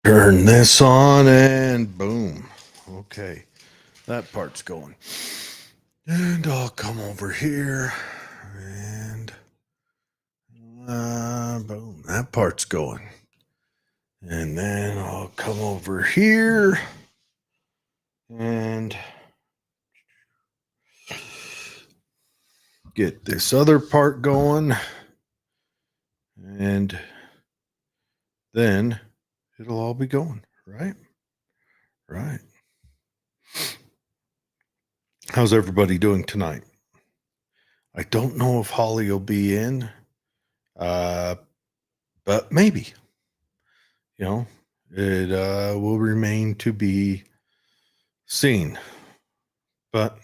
Turn this on and boom. Okay, that part's going. And I'll come over here and boom, that part's going. And then I'll come over here and get this other part going. And then it'll all be going, right? Right. How's everybody doing tonight? I don't know if Holly will be in, but maybe. You know, it will remain to be seen. But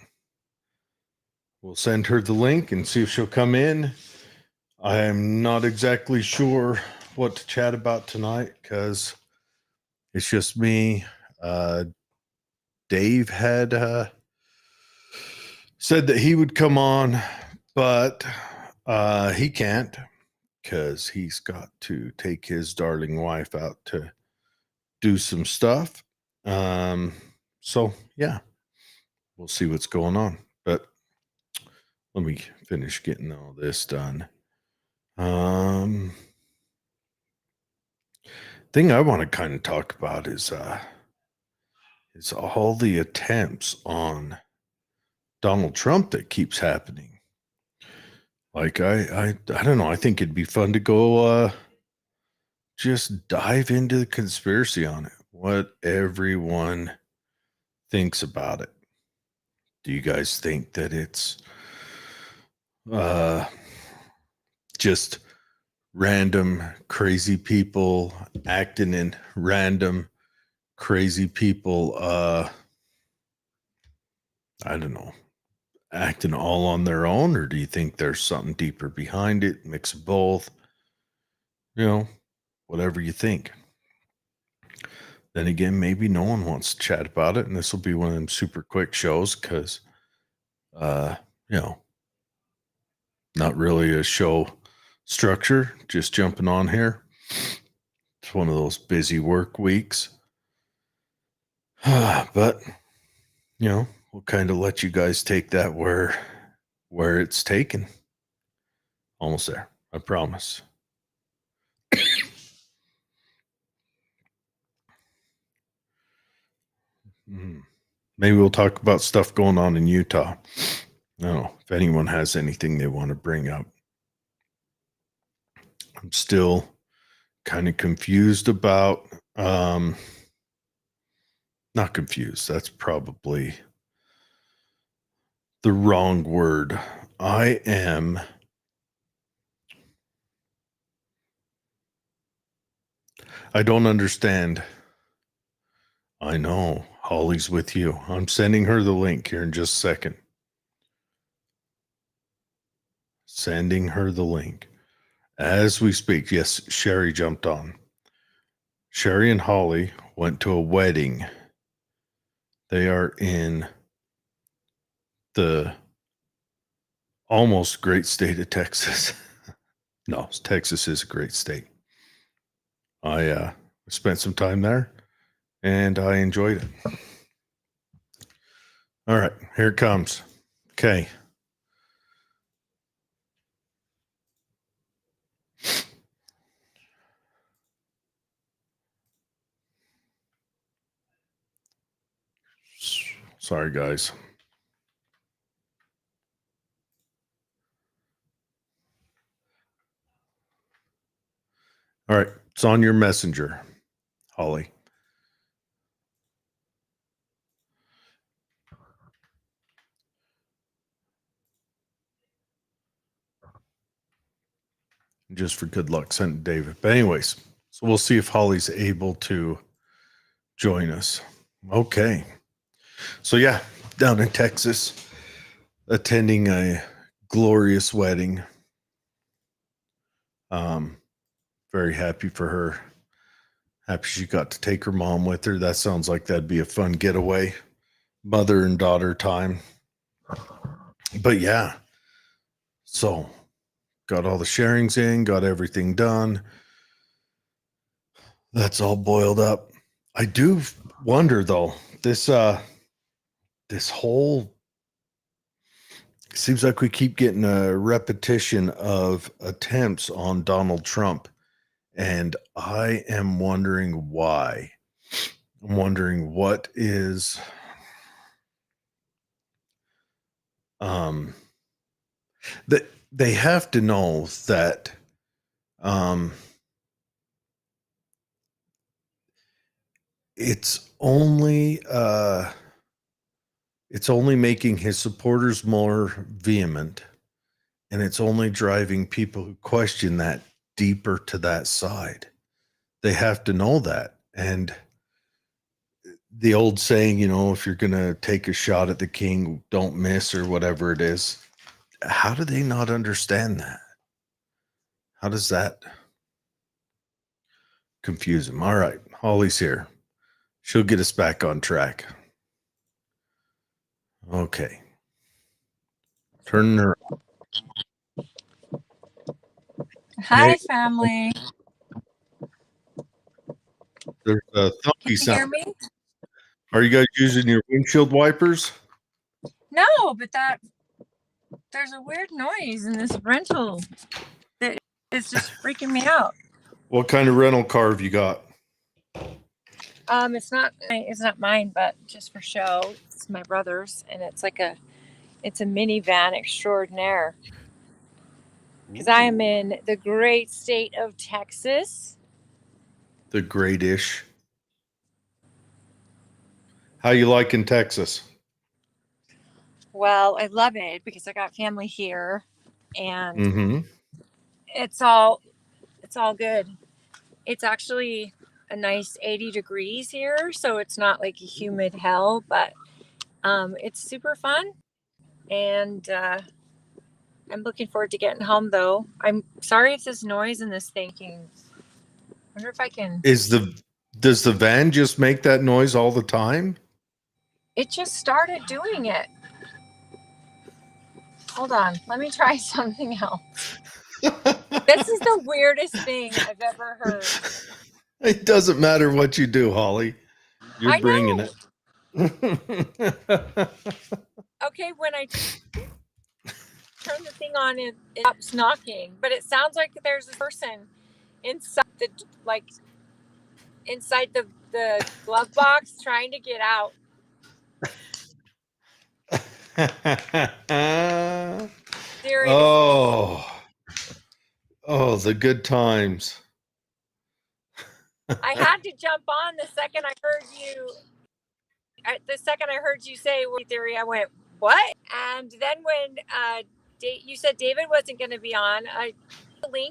we'll send her the link and see if she'll come in. I'm not exactly sure what to chat about tonight because it's just me. Dave had said that he would come on, but he can't because he's got to take his darling wife out to do some stuff. So yeah, we'll see what's going on. But let me finish getting all this done. Thing I want to kind of talk about is all the attempts on Donald Trump that keeps happening. Like I don't know. I think it'd be fun to go just dive into the conspiracy on it. What everyone thinks about it. Do you guys think that it's just random crazy people acting in random crazy people I don't know, acting all on their own, or do you think there's something deeper behind it, mix of both? You know, whatever you think. Then again, maybe no one wants to chat about it, and this will be one of them super quick shows because you know, not really a show structure, just jumping on here. It's one of those busy work weeks. But you know, we'll kind of let you guys take that where it's taken. Almost there, I promise. Maybe we'll talk about stuff going on in Utah. I don't know if anyone has anything they want to bring up. I'm still kind of confused about not confused, that's probably the wrong word. I don't understand. I know Holly's with you. I'm sending her the link here in just a second. Sending her the link as we speak. Yes, Sherry jumped on. Sherry and Holly went to a wedding. They are in the almost great state of Texas. No, Texas is a great state. I spent some time there and I enjoyed it. All right, here it comes. Okay. Sorry, guys. All right, it's on your messenger, Holly. Just for good luck, sent David. But anyways, so we'll see if Holly's able to join us. Okay. So yeah, down in Texas, attending a glorious wedding. Very happy for her. Happy she got to take her mom with her. That sounds like that'd be a fun getaway, mother and daughter time. But yeah, so got all the sharings in, got everything done. That's all boiled up. I do wonder though, this whole seems like we keep getting a repetition of attempts on Donald Trump. And I am wondering why. I'm wondering what is that they have to know that um it's only making his supporters more vehement, and it's only driving people who question that deeper to that side. They have to know that. And the old saying, if you're going to take a shot at the king, don't miss, or whatever it is. How do they not understand that? How does that confuse them? All right, Holly's here. She'll get us back on track. Okay. Turn her. Hi, Hey, family. there's a Can thumpy you sound. hear me? Are you guys using your windshield wipers? No, but there's a weird noise in this rental that is just freaking me out. What kind of rental car have you got? It's not mine, but just for show. It's my brother's, and it's a minivan extraordinaire. Because I am in the great state of Texas. The great-ish. How you liking Texas? Well, I love it because I got family here, and Mm-hmm. it's all good. It's actually a nice 80 degrees here, so it's not like a humid hell, but it's super fun, and I'm looking forward to getting home. Though I'm sorry if this noise in this thing. I wonder if I can. Does the van just make that noise all the time? It just started doing it. Hold on, let me try something else. This is the weirdest thing I've ever heard. It doesn't matter what you do, Holly. You're bringing it. Okay, when I turn the thing on, it stops knocking, but it sounds like there's a person inside the glove box trying to get out. Seriously. Oh, the good times. I had to jump on the second I heard you. The second I heard you say theory, I went, what? And then when you said David wasn't going to be on,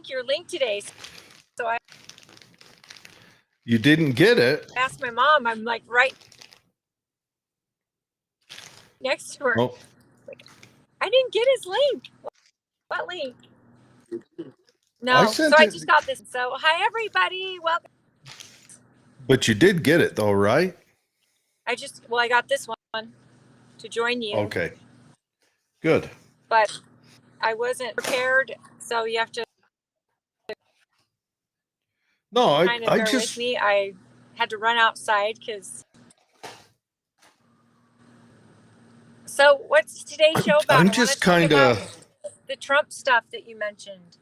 your link today. So I You didn't get it? asked my mom. I'm like right next to her. Oh. Like, I didn't get his link. What link? No. So I just got this. So hi, everybody. Welcome. But you did get it though, right? I got this one to join you. Okay. Good. But I wasn't prepared, so you have to kind of bear with me. I had to run outside because. So what's today's show about? I'm just kind of the Trump stuff that you mentioned.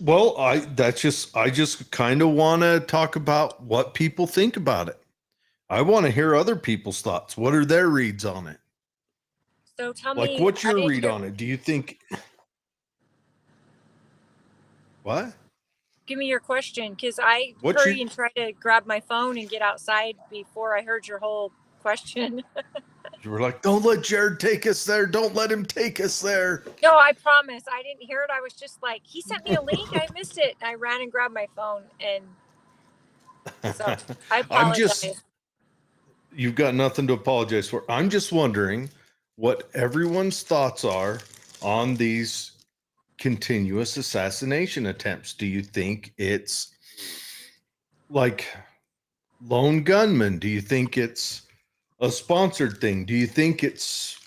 Well, I just kind of want to talk about what people think about it. I want to hear other people's thoughts. What are their reads on it? So tell me, like, what's your read on it? Do you think? What? Give me your question, because I hurry and try to grab my phone and get outside before I heard your whole question. You were like, don't let Jared take us there. Don't let him take us there. No, I promise. I didn't hear it. I was just like, he sent me a link. I missed it. I ran and grabbed my phone. And so I apologize. You've got nothing to apologize for. I'm just wondering what everyone's thoughts are on these continuous assassination attempts. Do you think it's like lone gunmen? Do you think it's a sponsored thing? Do you think it's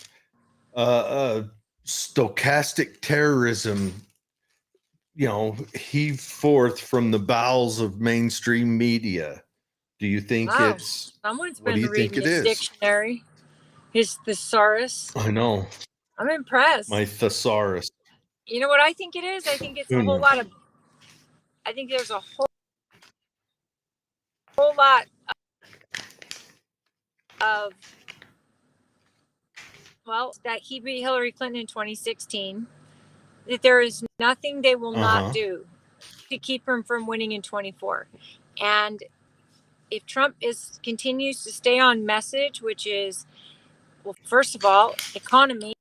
stochastic terrorism heave forth from the bowels of mainstream media. Do you think Wow, it's someone's what do been you think reading it his is? dictionary, his thesaurus. I know. I'm My impressed. thesaurus. You know what I think it is? I think it's a Who whole knew? lot of. I think there's a whole lot of, well, that he beat Hillary Clinton in 2016. That there is nothing they will not Uh-huh. do to keep him from winning in 24. And if Trump continues to stay on message, which is, well, first of all, economy,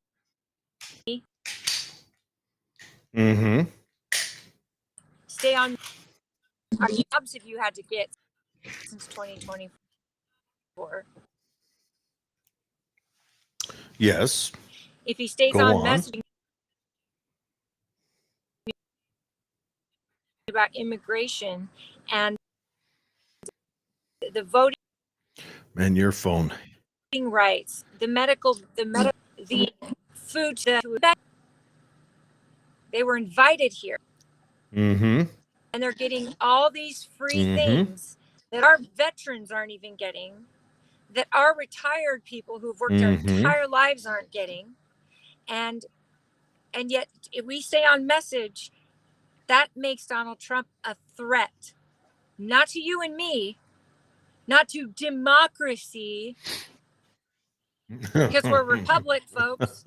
Mm-hmm. stay on. Our jobs have you had to get since 2024? Yes. If he stays Go on on. messaging about immigration and the voting Man, your phone. rights, the food, they were invited here, Mm-hmm. and they're getting all these free Mm-hmm. things that our veterans aren't even getting, that our retired people who've worked their Mm-hmm. entire lives aren't getting, and yet if we stay on message, that makes Donald Trump a threat, not to you and me, not to democracy, because we're a republic, folks.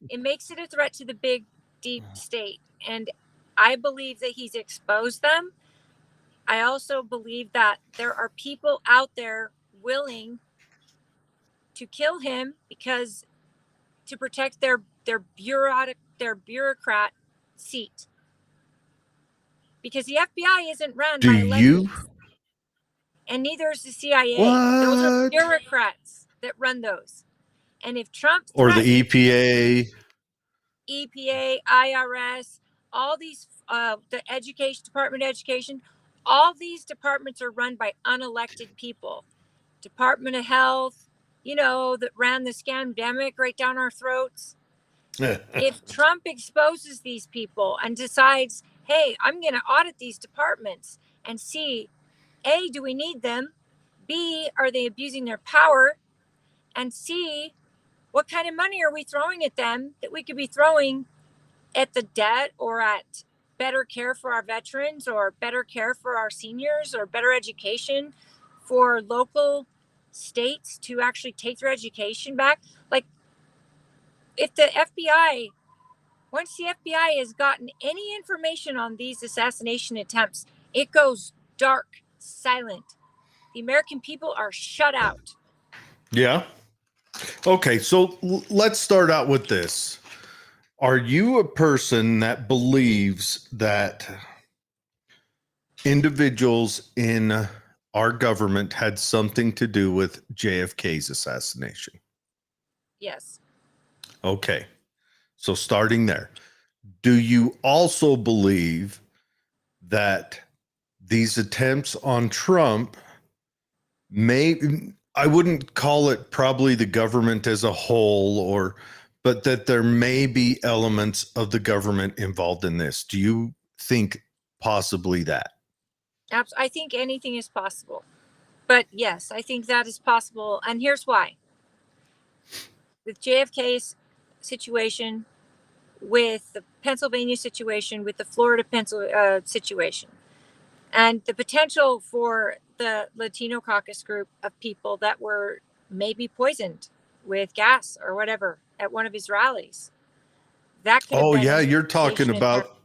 It makes it a threat to the big, deep state. And I believe that he's exposed them. I also believe that there are people out there willing to kill him because to protect their bureaucrat seat. Because the FBI isn't run Do by you? lefties, and neither is the CIA. Those are What? bureaucrats that run those. And if Trump Or the threatens EPA? EPA, IRS, all these, the education department, education, all these departments are run by unelected people. Department of Health, that ran the scandemic right down our throats. If Trump exposes these people and decides, hey, I'm going to audit these departments and see, A, do we need them? B, are they abusing their power? And C, what kind of money are we throwing at them that we could be throwing at the debt or at better care for our veterans or better care for our seniors or better education for local states to actually take their education back? Like, if the FBI, once the FBI has gotten any information on these assassination attempts, it goes dark, silent. The American people are shut out. Yeah. Okay, so let's start out with this. Are you a person that believes that individuals in our government had something to do with JFK's assassination? Yes. Okay, so starting there, do you also believe that these attempts on Trump I wouldn't call it probably the government as a whole, but that there may be elements of the government involved in this? Do you think possibly that? I think anything is possible. But yes, I think that is possible. And here's why. With JFK's situation, with the Pennsylvania situation, with the Florida situation, and the potential for the Latino caucus group of people that were maybe poisoned with gas or whatever at one of his rallies. That could have Oh been yeah, an you're talking assassination attempt.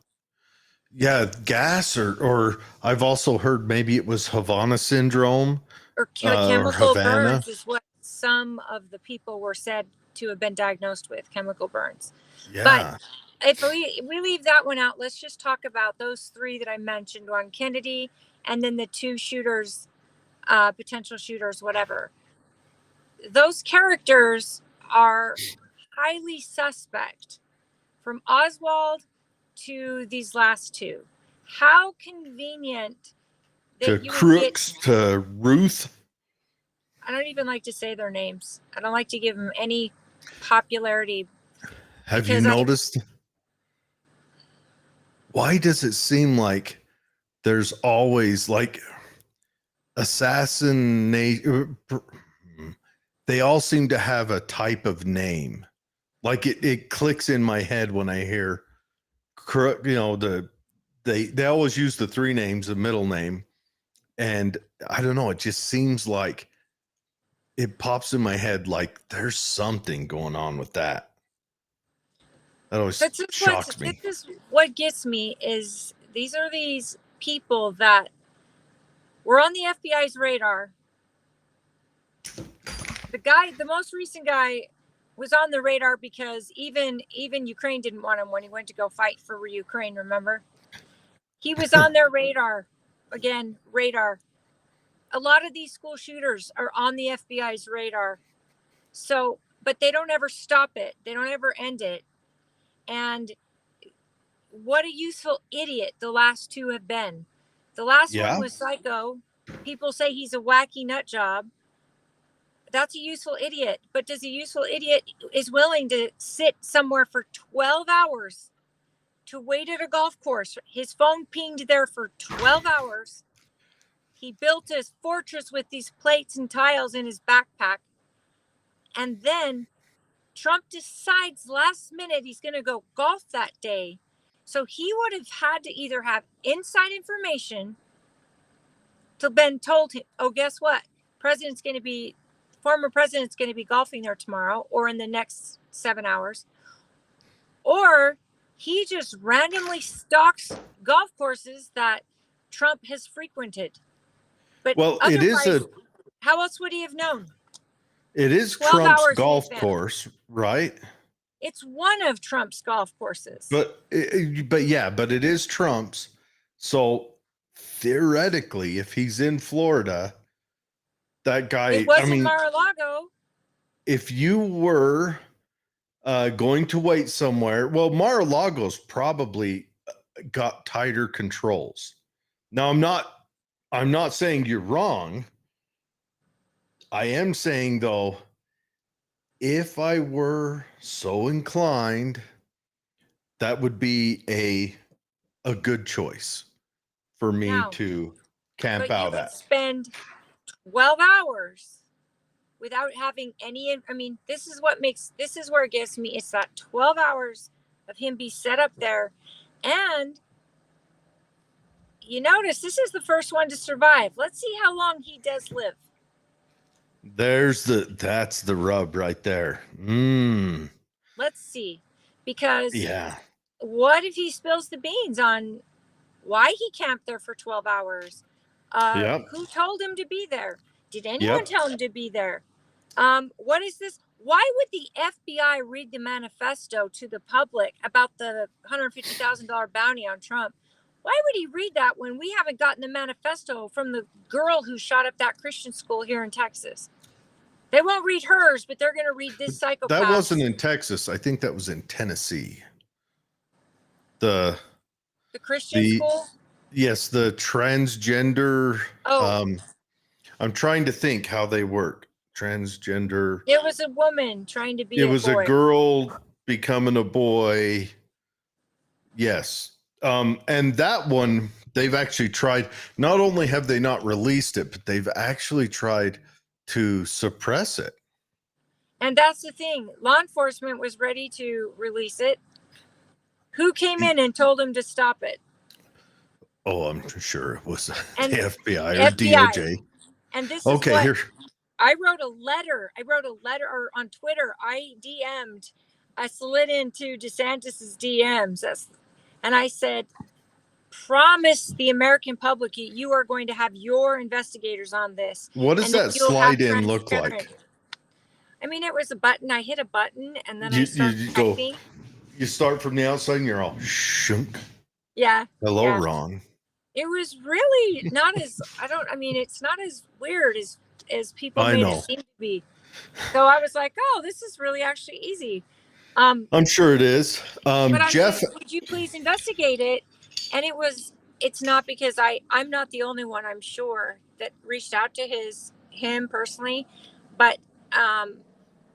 about gas or I've also heard maybe it was Havana syndrome Or or chemical Havana. burns is what some of the people were said to have been diagnosed with, chemical burns. But Yeah. if we leave that one out, let's just talk about those three that I mentioned on Kennedy, and then the two shooters, potential shooters, whatever. Those characters are highly suspect, from Oswald to these last two. How convenient To that you would get. Crooks, to Ruth. I don't even like to say their names. I don't like to give them any popularity Have you because noticed? why does it seem like there's always like assassination? They all seem to have a type of name. Like it clicks in my head when I hear, they always use the three names, the middle name. And I don't know, it just seems like it pops in my head like there's something going on with that. That always shocks me. This is what gets me is these people that were on the FBI's radar. The most recent guy was on the radar because even Ukraine didn't want him when he went to go fight for Ukraine, remember? He was on their radar. Again, radar. A lot of these school shooters are on the FBI's radar. So, but they don't ever stop it. They don't ever end it. And what a useful idiot the last two have been. The last one was psycho. People say he's a wacky nut job. That's a useful idiot. But does a useful idiot is willing to sit somewhere for 12 hours to wait at a golf course? His phone pinged there for 12 hours. He built his fortress with these plates and tiles in his backpack. And then Trump decides last minute he's going to go golf that day. So he would have had to either have inside information to been told him, oh, guess what? Former president's going to be golfing there tomorrow or in the next 7 hours. Or he just randomly stalks golf courses that Trump has frequented. But it is how else would he have known? It is Trump's golf course, right? It's one of Trump's golf courses. But it is Trump's. So theoretically, if he's in Florida, that guy, it wasn't Mar-a-Lago. If you were going to wait somewhere, well, Mar-a-Lago's probably got tighter controls. Now, I'm not saying you're wrong. I am saying, though, if I were so inclined, that would be a good choice for me to camp out at. Spend 12 hours without having any. I mean, this is where it gets me. It's that 12 hours of him be set up there, and you notice this is the first one to survive. Let's see how long he does live. That's the rub right there. Let's see, because what if he spills the beans on why he camped there for 12 hours? Who told him to be there? Did anyone tell him to be there? What is this? Why would the FBI read the manifesto to the public about the $150,000 bounty on Trump? Why would he read that when we haven't gotten the manifesto from the girl who shot up that Christian school here in Texas? They won't read hers, but they're going to read this psychopath. That wasn't in Texas. I think that was in Tennessee. The Christian school? Yes, the transgender. I'm trying to think how they work. Transgender. It was a woman trying to be a boy. A girl becoming a boy. Yes. And that one, they've actually tried. Not only have they not released it, but they've actually tried to suppress it. And that's the thing. Law enforcement was ready to release it. Who came in and told them to stop it? Oh, I'm sure it was the FBI or DOJ. And this is here. I wrote a letter or on Twitter. I slid into DeSantis's DMs. And I said, promise the American public you are going to have your investigators on this. What does that slide in look like? I mean, it was a button. I hit a button and then I started typing. You start from the outside and you're all shunk. Yeah. Hello, Ron. It was really not as, it's not as weird as people made it seem to be. So I was like, oh, this is really actually easy. I'm sure it is. But Jeff, said, would you please investigate it? And it's not because I'm not the only one, I'm sure, that reached out to him personally, but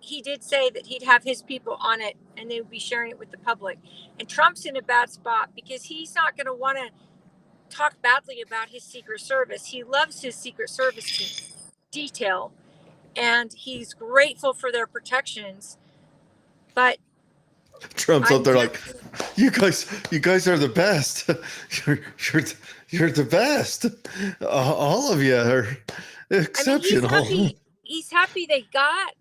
he did say that he'd have his people on it and they would be sharing it with the public. And Trump's in a bad spot because he's not going to want to talk badly about his Secret Service. He loves his Secret Service detail and he's grateful for their protections. But Trump's out there like, you guys are the best. You're the best. All of you are exceptional. I mean, he's happy they got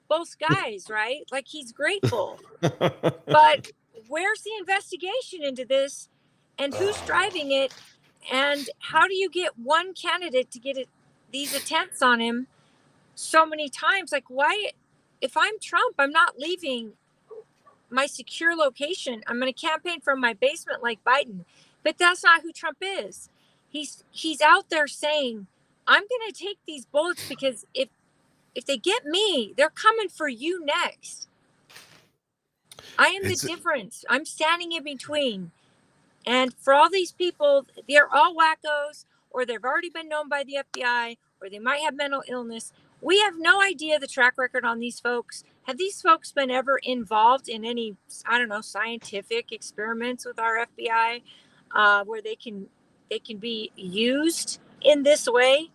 both guys, right? Like he's grateful. But where's the investigation into this and who's driving it? And how do you get one candidate to get these attempts on him so many times? Like, why, if I'm Trump, I'm not leaving my secure location. I'm going to campaign from my basement like Biden. But that's not who Trump is. He's out there saying, I'm going to take these bullets because if they get me, they're coming for you next. I am the difference. I'm standing in between. And for all these people, they're all wackos, or they've already been known by the FBI, or they might have mental illness. We have no idea the track record on these folks. Have these folks been ever involved in any, I don't know, scientific experiments with our FBI, where they can be used in this way?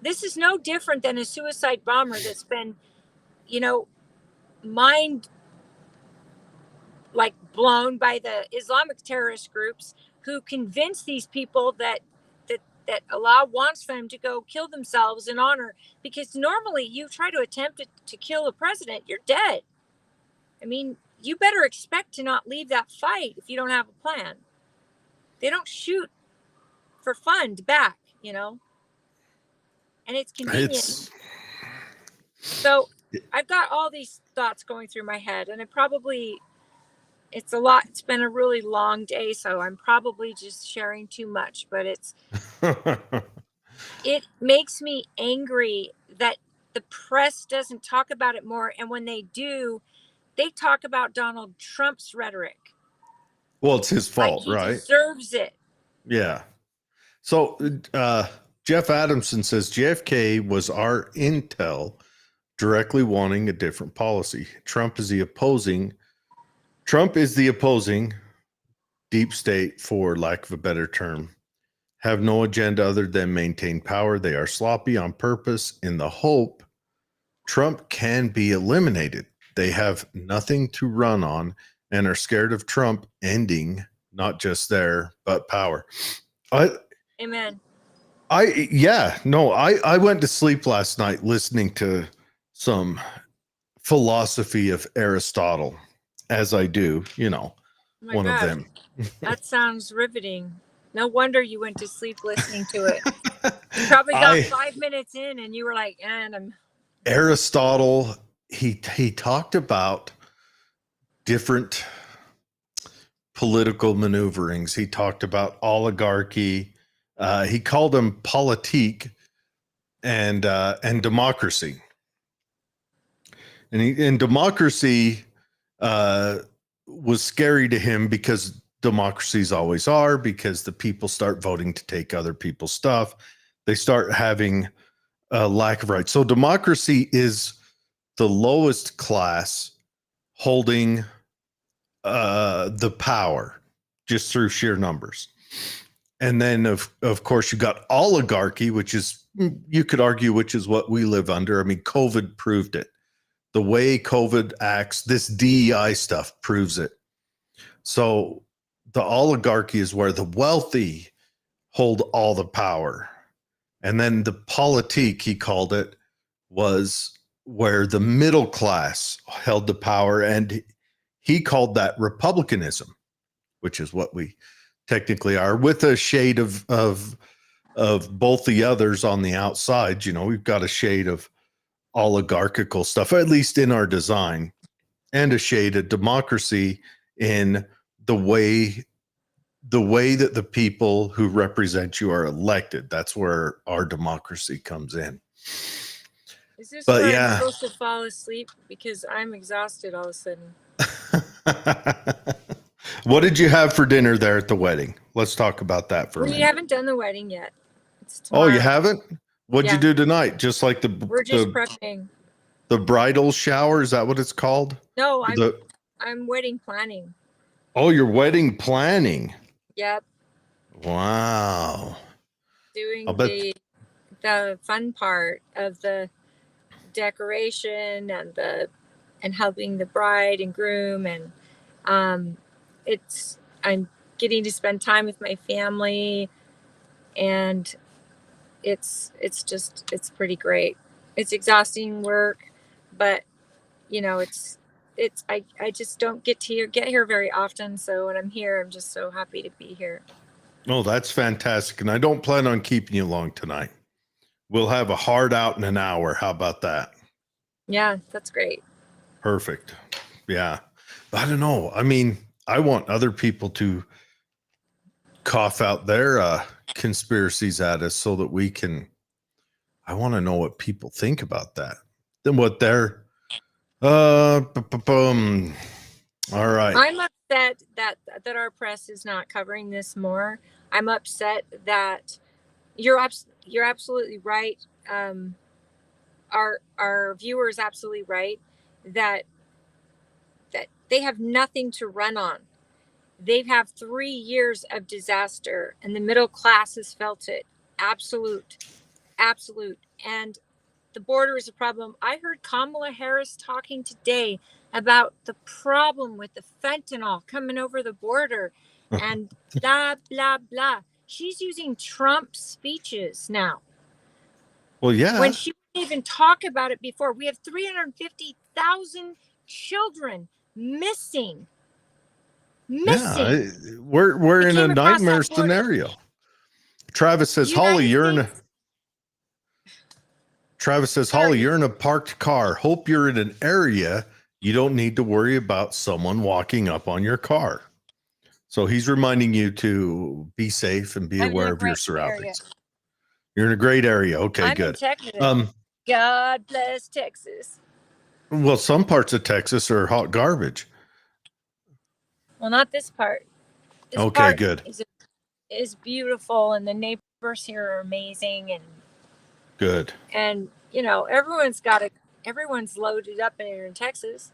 This is no different than a suicide bomber that's been, mind like blown by the Islamic terrorist groups who convince these people that Allah wants them to go kill themselves in honor, because normally you try to attempt to kill a president, you're dead. I mean, you better expect to not leave that fight if you don't have a plan. They don't shoot for fun back, and it's convenient. So I've got all these thoughts going through my head, and it's a lot. It's been a really long day, so I'm probably just sharing too much, but it makes me angry that the press doesn't talk about it more. And when they do, they talk about Donald Trump's rhetoric. Well, it's his fault, like he right? Deserves it. Yeah. So Jeff Adamson says JFK was our intel directly wanting a different policy. Trump is the opposing deep state, for lack of a better term, have no agenda other than maintain power. They are sloppy on purpose in the hope Trump can be eliminated. They have nothing to run on and are scared of Trump ending not just there, but power. Amen. I went to sleep last night listening to some philosophy of Aristotle, as I do, one of them. That sounds riveting. No wonder you went to sleep listening to it. You probably got 5 minutes in and you were like, Aristotle, he talked about different political maneuverings. He talked about oligarchy. He called them politique and democracy. And democracy was scary to him because democracies always are, because the people start voting to take other people's stuff. They start having a lack of rights. So democracy is the lowest class holding the power just through sheer numbers. And then of course you got oligarchy, which is, you could argue, which is what we live under. I mean, COVID proved it. The way COVID acts, this DEI stuff proves it. So the oligarchy is where the wealthy hold all the power. And then the politique, he called it, was where the middle class held the power. And he called that republicanism, which is what we technically are, with a shade of both the others on the outside. We've got a shade of oligarchical stuff, at least in our design, and a shade of democracy in the way that the people who represent you are elected. That's where our democracy comes in. Is this where I'm supposed to fall asleep? Because I'm exhausted all of a sudden. What did you have for dinner there at the wedding? Let's talk about that for a minute. We haven't done the wedding yet. Oh, you haven't? What'd you do tonight? Just like we're just prepping. The bridal shower, is that what it's called? No, The I'm wedding planning. Oh, your wedding planning. Yep, Wow. I'll doing bet. the fun part of the decoration and helping the bride and groom, and I'm getting to spend time with my family, and it's pretty great. It's exhausting work, but I just don't get here very often. So when I'm here, I'm just so happy to be here. Oh, that's fantastic. And I don't plan on keeping you long tonight. We'll have a hard out in an hour. How about that? Yeah, that's great. Perfect. Yeah. I don't know. I mean, I want other people to cough out their conspiracies at us so that we can. I want to know what people think about that. Then what they're. All right. I'm upset that our press is not covering this more. I'm upset that you're absolutely right. Our viewer is absolutely right that they have nothing to run on. They've had 3 years of disaster, and the middle class has felt it. Absolute. And the border is a problem. I heard Kamala Harris talking today about the problem with the fentanyl coming over the border and blah, blah, blah. She's using Trump's speeches now. Well, yeah. When she didn't even talk about it before. We have 350,000 children missing. Yeah, we're in a nightmare scenario. Travis says, Holly, you're in a parked car. Hope you're in an area you don't need to worry about someone walking up on your car. So he's reminding you to be safe and be aware of your surroundings. Area. You're in a great area. Okay, I'm good. In Texas. God bless Texas. Well, some parts of Texas are hot garbage. Well, not this part. This okay, part good. Is beautiful, and the neighbors here are amazing, and good. And everyone's loaded up in Texas.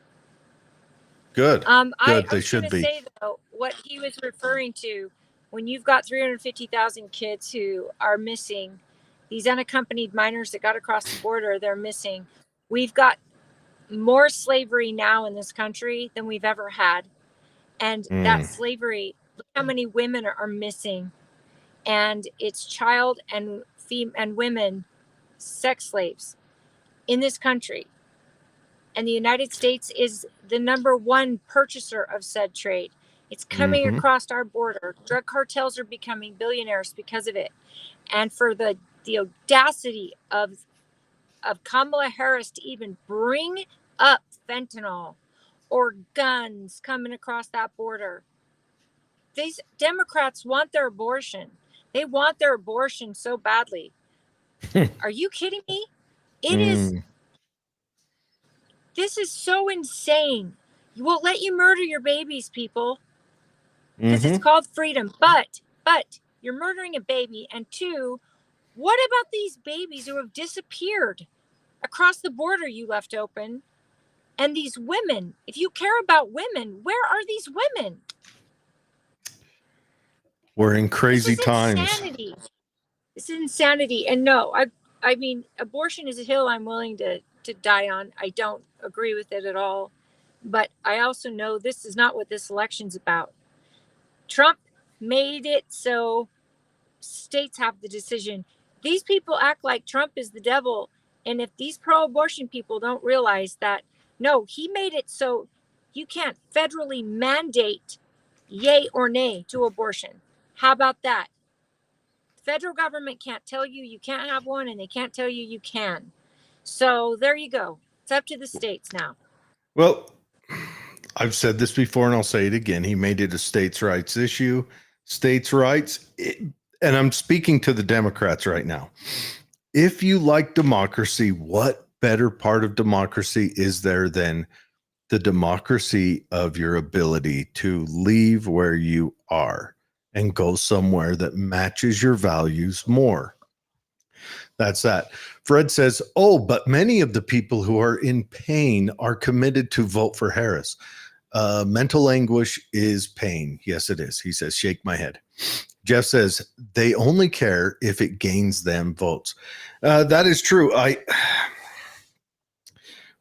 Good. Good. They should be. Say though, what he was referring to, when you've got 350,000 kids who are missing, these unaccompanied minors that got across the border, they're missing. We've got more slavery now in this country than we've ever had. And that slavery, look how many women are missing. And it's child and women sex slaves in this country. And the United States is the #1 purchaser of said trade. It's coming across our border. Drug cartels are becoming billionaires because of it. And for the audacity of Kamala Harris to even bring up fentanyl or guns coming across that border. These Democrats want their abortion. They want their abortion so badly. Are you kidding me? It is. This is so insane. You won't let you murder your babies, people, because it's called freedom. But you're murdering a baby. And 2, what about these babies who have disappeared across the border you left open? And these women, if you care about women, where are these women? We're in crazy times. Insanity. This is insanity. And no, I mean, abortion is a hill I'm willing to die on. I don't agree with it at all. But I also know this is not what this election's about. Trump made it so states have the decision. These people act like Trump is the devil. And if these pro-abortion people don't realize that, no, he made it so you can't federally mandate yay or nay to abortion. How about that? The federal government can't tell you can't have one, and they can't tell you can. So there you go. It's up to the states now. Well, I've said this before and I'll say it again. He made it a states' rights issue. States' rights, and I'm speaking to the Democrats right now. If you like democracy, what better part of democracy is there than the democracy of your ability to leave where you are and go somewhere that matches your values more? That's that. Fred says, oh, but many of the people who are in pain are committed to vote for Harris. Mental anguish is pain. Yes, it is. He says, shake my head. Jeff says, they only care if it gains them votes. That is true.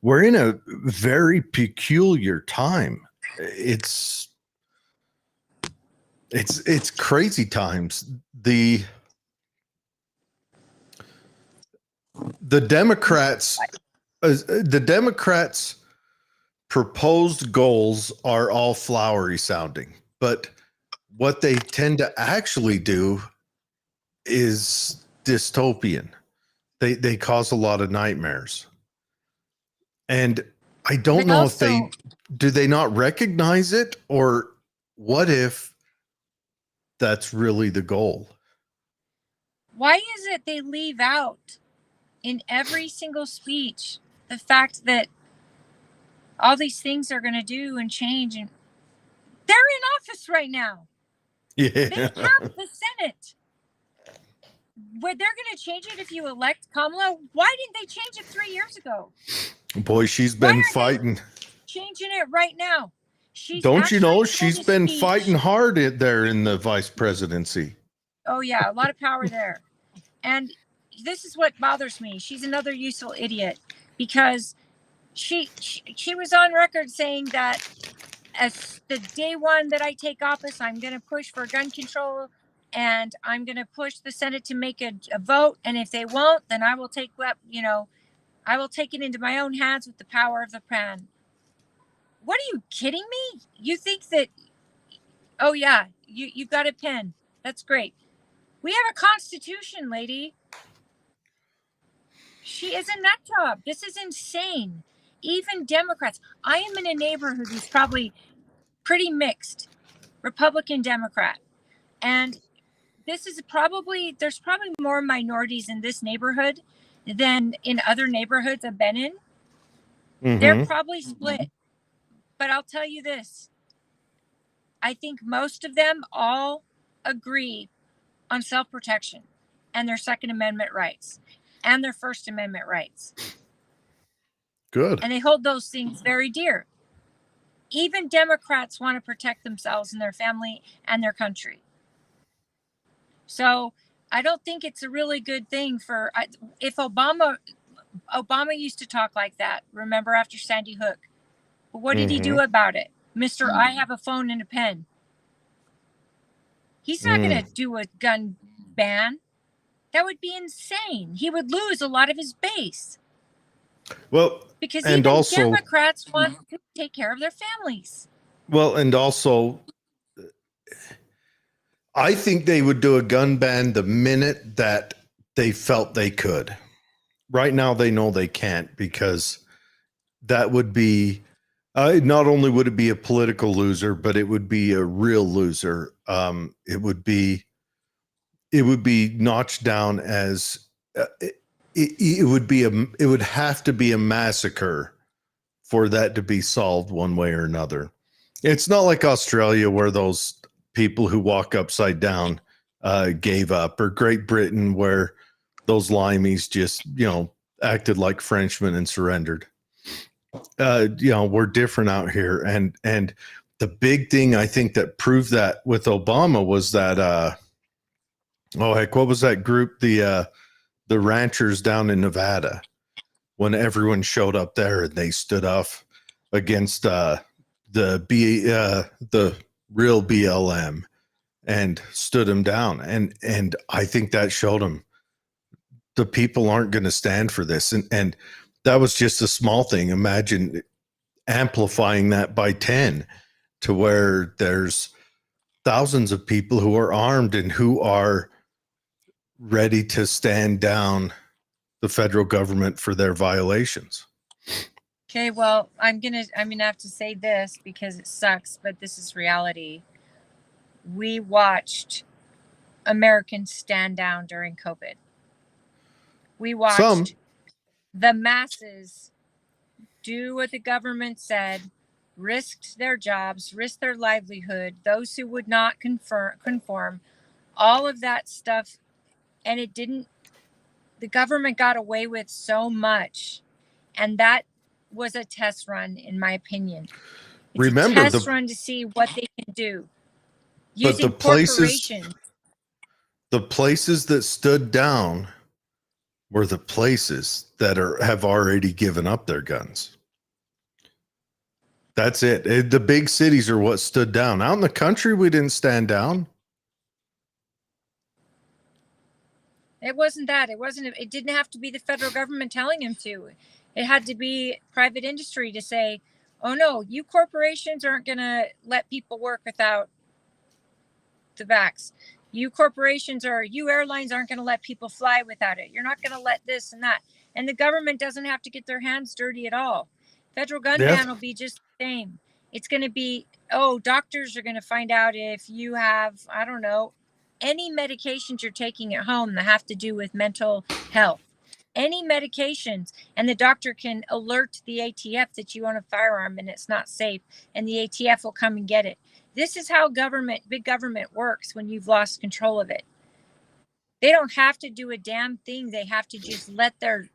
We're in a very peculiar time. It's crazy times. The Democrats proposed goals are all flowery sounding, but what they tend to actually do is dystopian. They cause a lot of nightmares. And I don't know if do they not recognize it, or what if that's really the goal? Why is it they leave out in every single speech the fact that all these things are going to do and change, and they're in office right now? Yeah. They have the Senate. Where they're going to change it if you elect Kamala? Why didn't they change it 3 years ago? Boy, she's been fighting. Changing it right now. Don't you know she's been fighting hard there in the vice presidency? Oh yeah, a lot of power there. And this is what bothers me. She's another useful idiot, because she was on record saying that as the day one that I take office, I'm going to push for gun control, and I'm going to push the Senate to make a vote. And if they won't, then I will take I will take it into my own hands with the power of the pen. What are you kidding me? You think that, oh yeah, you've got a pen. That's great. We have a constitution, lady. She is a nut job. This is insane. Even Democrats. I am in a neighborhood who's probably pretty mixed, Republican, Democrat. And there's probably more minorities in this neighborhood than in other neighborhoods I've been in. Mm-hmm. They're probably split. But I'll tell you this. I think most of them all agree on self-protection and their Second Amendment rights and their First Amendment rights. Good. And they hold those things very dear. Even Democrats want to protect themselves and their family and their country. So I don't think it's a really good thing if Obama used to talk like that, remember, after Sandy Hook. What did he do about it? Mr. I have a phone and a pen. He's not going to do a gun ban. That would be insane. He would lose a lot of his base. Well, because even Democrats want to take care of their families. Well, and also, I think they would do a gun ban the minute that they felt they could. Right now, they know they can't, because that would be not only would it be a political loser, but it would be a real loser. It would be notched down as it would have to be a massacre for that to be solved one way or another. It's not like Australia, where those people who walk upside down gave up, or Great Britain, where those limeys just, acted like Frenchmen and surrendered. We're different out here. And the big thing I think that proved that with Obama was that, what was that group? The ranchers down in Nevada, when everyone showed up there and they stood up against the real BLM and stood them down. And I think that showed them the people aren't going to stand for this. And that was just a small thing. Imagine amplifying that by 10 to where there's thousands of people who are armed and who are ready to stand down the federal government for their violations. Okay, well, I'm gonna have to say this because it sucks, but this is reality. We watched Americans stand down during COVID. We watched the masses do what the government said, risked their jobs, risked their livelihood, those who would not conform, all of that stuff, and it didn't. the government got away with so much, and that was a test run, in my opinion. It's Remember a test run to see what they can do but using corporations. the places that stood down were the places that have already given up their guns. That's it. The big cities are what stood down. Out in the country, we didn't stand down. It wasn't that. It didn't have to be the federal government telling him to. It had to be private industry to say, oh no, you corporations aren't going to let people work without the vax. You corporations or you airlines aren't going to let people fly without it. You're not going to let this and that. And the government doesn't have to get their hands dirty at all. Federal gun ban will be just the same. It's going to be, oh, doctors are going to find out if you have, I don't know, any medications you're taking at home that have to do with mental health. Any medications, and the doctor can alert the ATF that you own a firearm and it's not safe, and the ATF will come and get it. This is how big government works when you've lost control of it. They don't have to do a damn thing. They have to just let their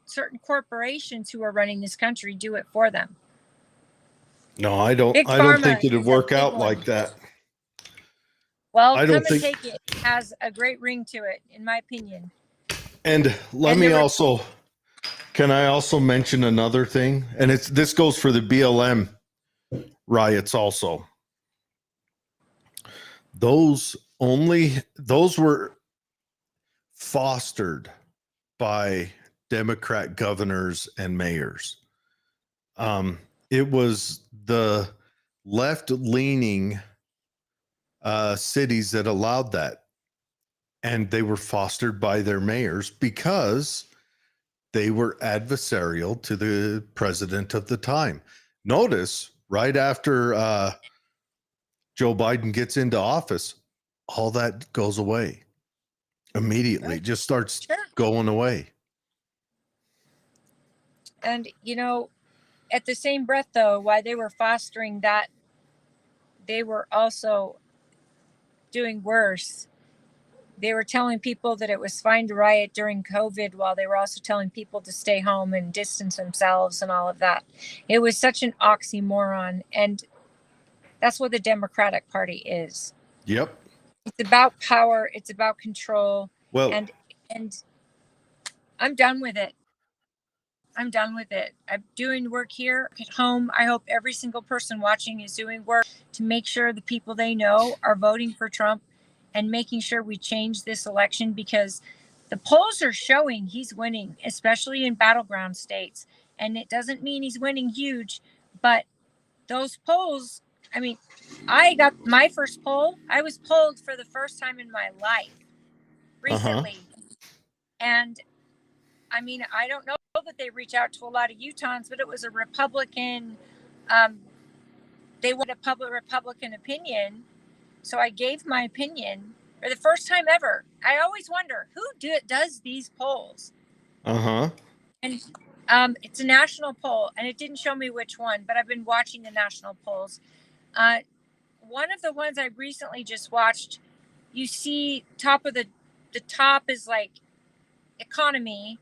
certain corporations who are running this country do it for them. No, I don't think it'd work out like that. Well, Come and Take It has a great ring to it, in my opinion. And can I also mention another thing? And this goes for the BLM riots also. Those were fostered by Democrat governors and mayors. It was the left-leaning cities that allowed that. And they were fostered by their mayors because they were adversarial to the president of the time. Notice right after Joe Biden gets into office, all that goes away immediately. It just starts going away. And, at the same breath, though, while they were fostering that, they were also doing worse. They were telling people that it was fine to riot during COVID while they were also telling people to stay home and distance themselves and all of that. It was such an oxymoron. And that's what the Democratic Party is. Yep. It's about power. It's about control. Well, and I'm done with it. I'm done with it. I'm doing work here at home. I hope every single person watching is doing work to make sure the people they know are voting for Trump and making sure we change this election, because the polls are showing he's winning, especially in battleground states. And it doesn't mean he's winning huge, but those polls, I mean, I got my first poll. I was polled for the first time in my life recently. And I mean, I don't know that they reach out to a lot of Utahns, but it was a Republican. They wanted a public Republican opinion. So I gave my opinion for the first time ever. I always wonder who does these polls. And it's a national poll, and it didn't show me which one, but I've been watching the national polls. One of the ones I recently just watched, you see the top is like economy.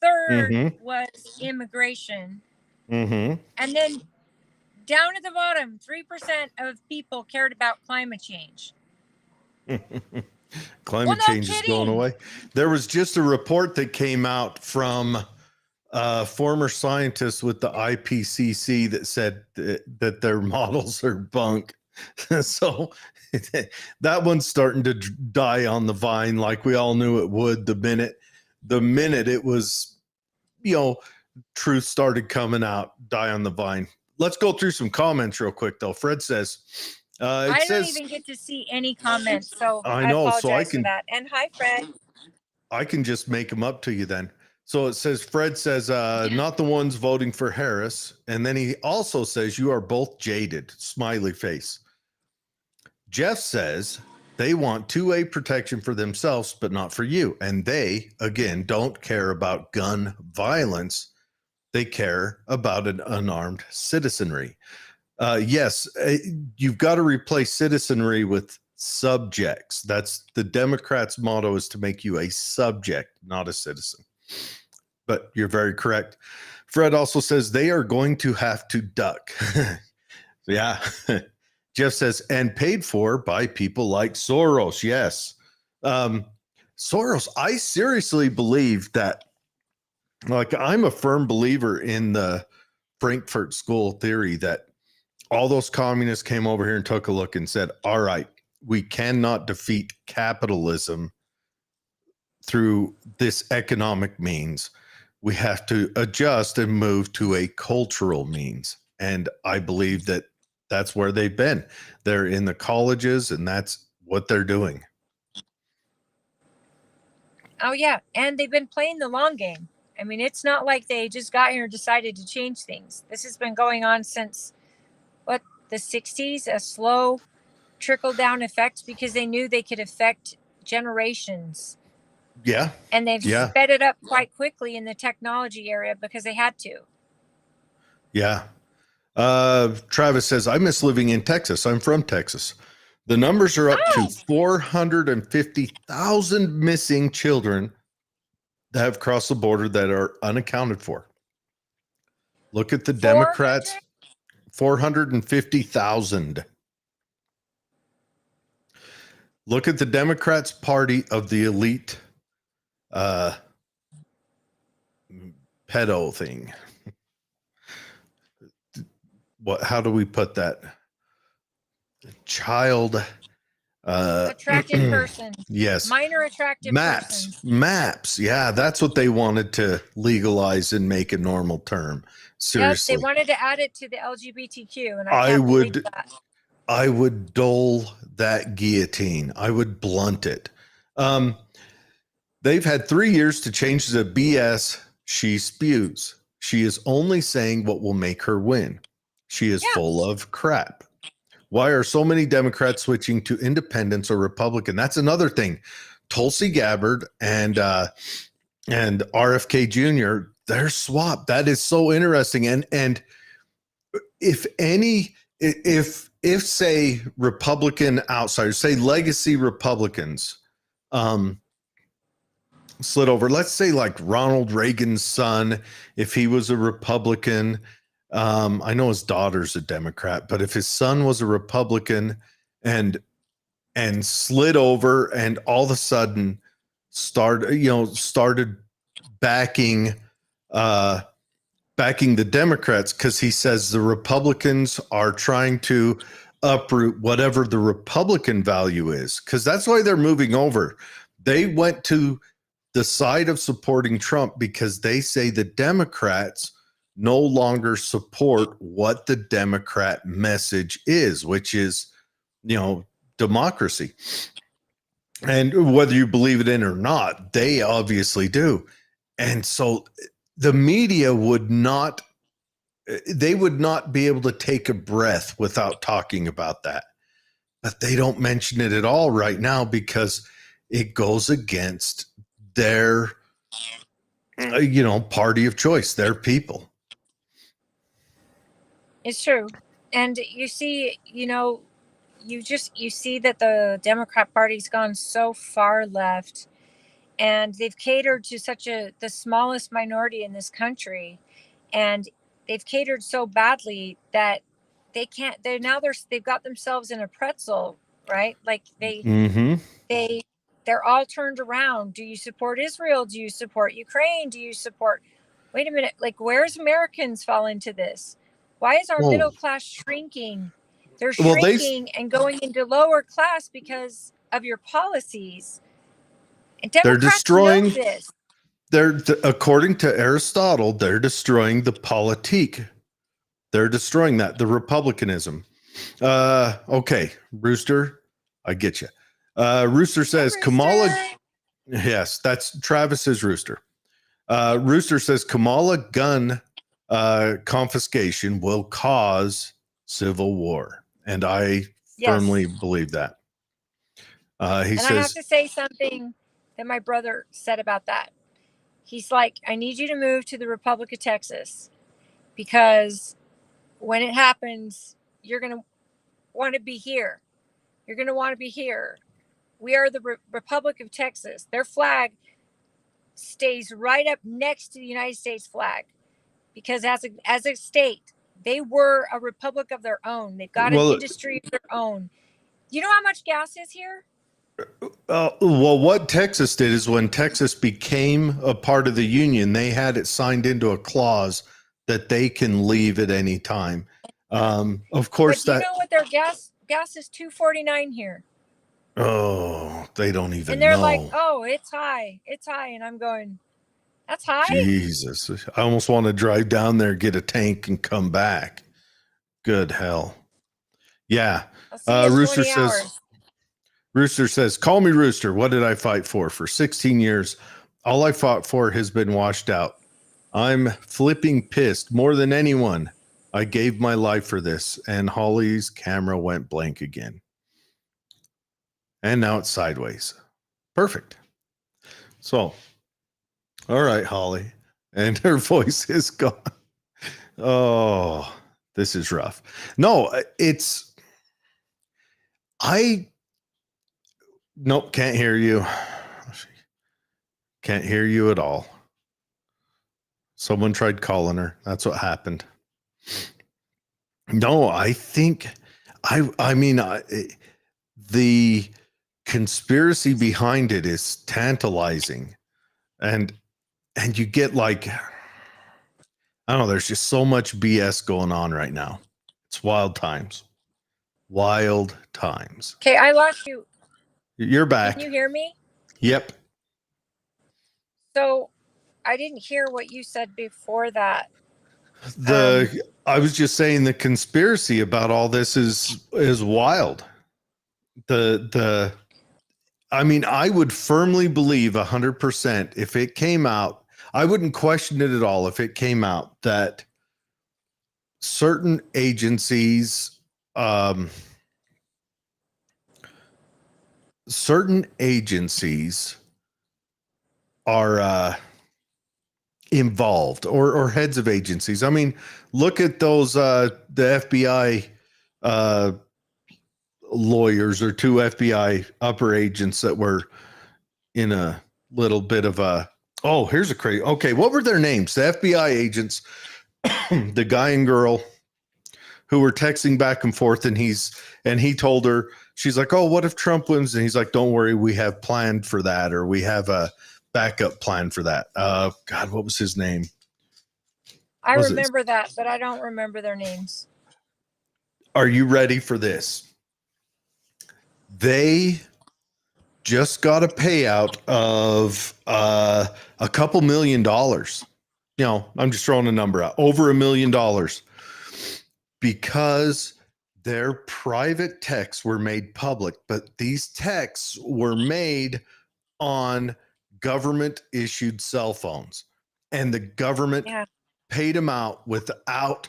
Third was immigration. And then down at the bottom, 3% of people cared about climate change. Climate change is going away. There was just a report that came out from former scientists with the IPCC that said that their models are bunk. So that one's starting to die on the vine, like we all knew it would the minute it was, truth started coming out, die on the vine. Let's go through some comments real quick, though. Fred says, I don't even get to see any comments, so I know, so I can for that. And hi, Fred. I can just make them up to you then. So it says, Fred says, not the ones voting for Harris. And then he also says, you are both jaded. Smiley face. Jeff says, they want 2A protection for themselves, but not for you. And they, again, don't care about gun violence. They care about an unarmed citizenry. Yes, you've got to replace citizenry with subjects. That's the Democrats' motto, is to make you a subject, not a citizen. But you're very correct. Fred also says they are going to have to duck. Yeah. Jeff says, and paid for by people like Soros. Yes. Soros, I seriously believe that, like, I'm a firm believer in the Frankfurt School theory that all those communists came over here and took a look and said, all right, we cannot defeat capitalism through this economic means. We have to adjust and move to a cultural means. And I believe that that's where they've been. They're in the colleges, and that's what they're doing. Oh, yeah. And they've been playing the long game. I mean, it's not like they just got here and decided to change things. This has been going on since, what, the 60s, a slow trickle down effect, because they knew they could affect generations. Yeah. And they've sped it up quite quickly in the technology area because they had to. Yeah. Travis says, I miss living in Texas. I'm from Texas. The numbers are up to 450,000 missing children that have crossed the border that are unaccounted for. Look at the Democrats. 450,000. Look at the Democrats' party of the elite pedo thing. How do we put that? Child attractive person. Yes. Minor attractive person. Maps. Yeah, that's what they wanted to legalize and make a normal term. Seriously. Yes, they wanted to add it to the LGBTQ, and I would dull that guillotine. I would blunt it. They've had 3 years to change the BS she spews. She is only saying what will make her win. She is full of crap. Why are so many Democrats switching to independents or Republican? That's another thing. Tulsi Gabbard and RFK Jr., they're swapped. That is so interesting. And if say Republican outsiders, say legacy Republicans, slid over, let's say like Ronald Reagan's son, if he was a Republican, I know his daughter's a Democrat, but if his son was a Republican and slid over and all of a sudden started backing the Democrats because he says the Republicans are trying to uproot whatever the Republican value is, because that's why they're moving over. They went to the side of supporting Trump because they say the Democrats no longer support what the Democrat message is, which is, democracy. And whether you believe it in or not, they obviously do. And so the media would not be able to take a breath without talking about that. But they don't mention it at all right now because it goes against their, party of choice, their people. It's true. And you see, you see that the Democrat Party's gone so far left, and they've catered to the smallest minority in this country, and they've catered so badly that they've got themselves in a pretzel, right? Like they're all turned around. Do you support Israel? Do you support Ukraine? Do you support, wait a minute, like where's Americans fall into this? Why is our middle class shrinking? They're shrinking and going into lower class because of your policies. And Democrats know this. According to Aristotle, they're destroying the politique. They're destroying that, the republicanism. Okay, Rooster, I get you. Rooster says Kamala. Yes, that's Travis's Rooster. Rooster says Kamala gun confiscation will cause civil war, and I firmly believe that. He says, I have to say something that my brother said about that. He's like, I need you to move to the Republic of Texas because when it happens, you're going to want to be here. You're going to want to be here. We are the Republic of Texas. Their flag stays right up next to the United States flag because as a state, they were a republic of their own. They've got an industry of their own. You know how much gas is here? Well, what Texas did is when Texas became a part of the union, they had it signed into a clause that they can leave at any time. Of course, but you know what their gas is $2.49 here. Oh, they don't even and they're know. like, oh, it's high, and I'm going, that's high. Jesus, I almost want to drive down there, get a tank, and come back. Good hell. Yeah. Rooster says, call me Rooster. What did I fight for 16 years? All I fought for has been washed out. I'm flipping pissed more than anyone. I gave my life for this. And Holly's camera went blank again. And now it's sideways. Perfect. So, all right, Holly. And her voice is gone. Oh, this is rough. No, nope, can't hear you. Can't hear you at all. Someone tried calling her. That's what happened. No, I think, the conspiracy behind it is tantalizing. And you get like, I don't know, there's just so much BS going on right now. It's wild times. Wild times. Okay, I lost you. You're back. Can you hear me? Yep. So I didn't hear what you said before that. I was just saying the conspiracy about all this is wild. I would firmly believe 100% if it came out, I wouldn't question it at all if it came out that certain agencies are involved or heads of agencies. I mean, look at those the FBI lawyers or two FBI upper agents that were in a little bit of a, oh, here's a crazy. Okay, what were their names? The FBI agents, the guy and girl who were texting back and forth, and he told her, she's like, oh, what if Trump wins? And he's like, don't worry, we have planned for that, or we have a backup plan for that. God, what was his name? I remember that, but I don't remember their names. Are you ready for this? They just got a payout of a couple $1 million. You know, I'm just throwing a number out, over $1 million, because their private texts were made public, but these texts were made on government issued cell phones, and the government paid them out without.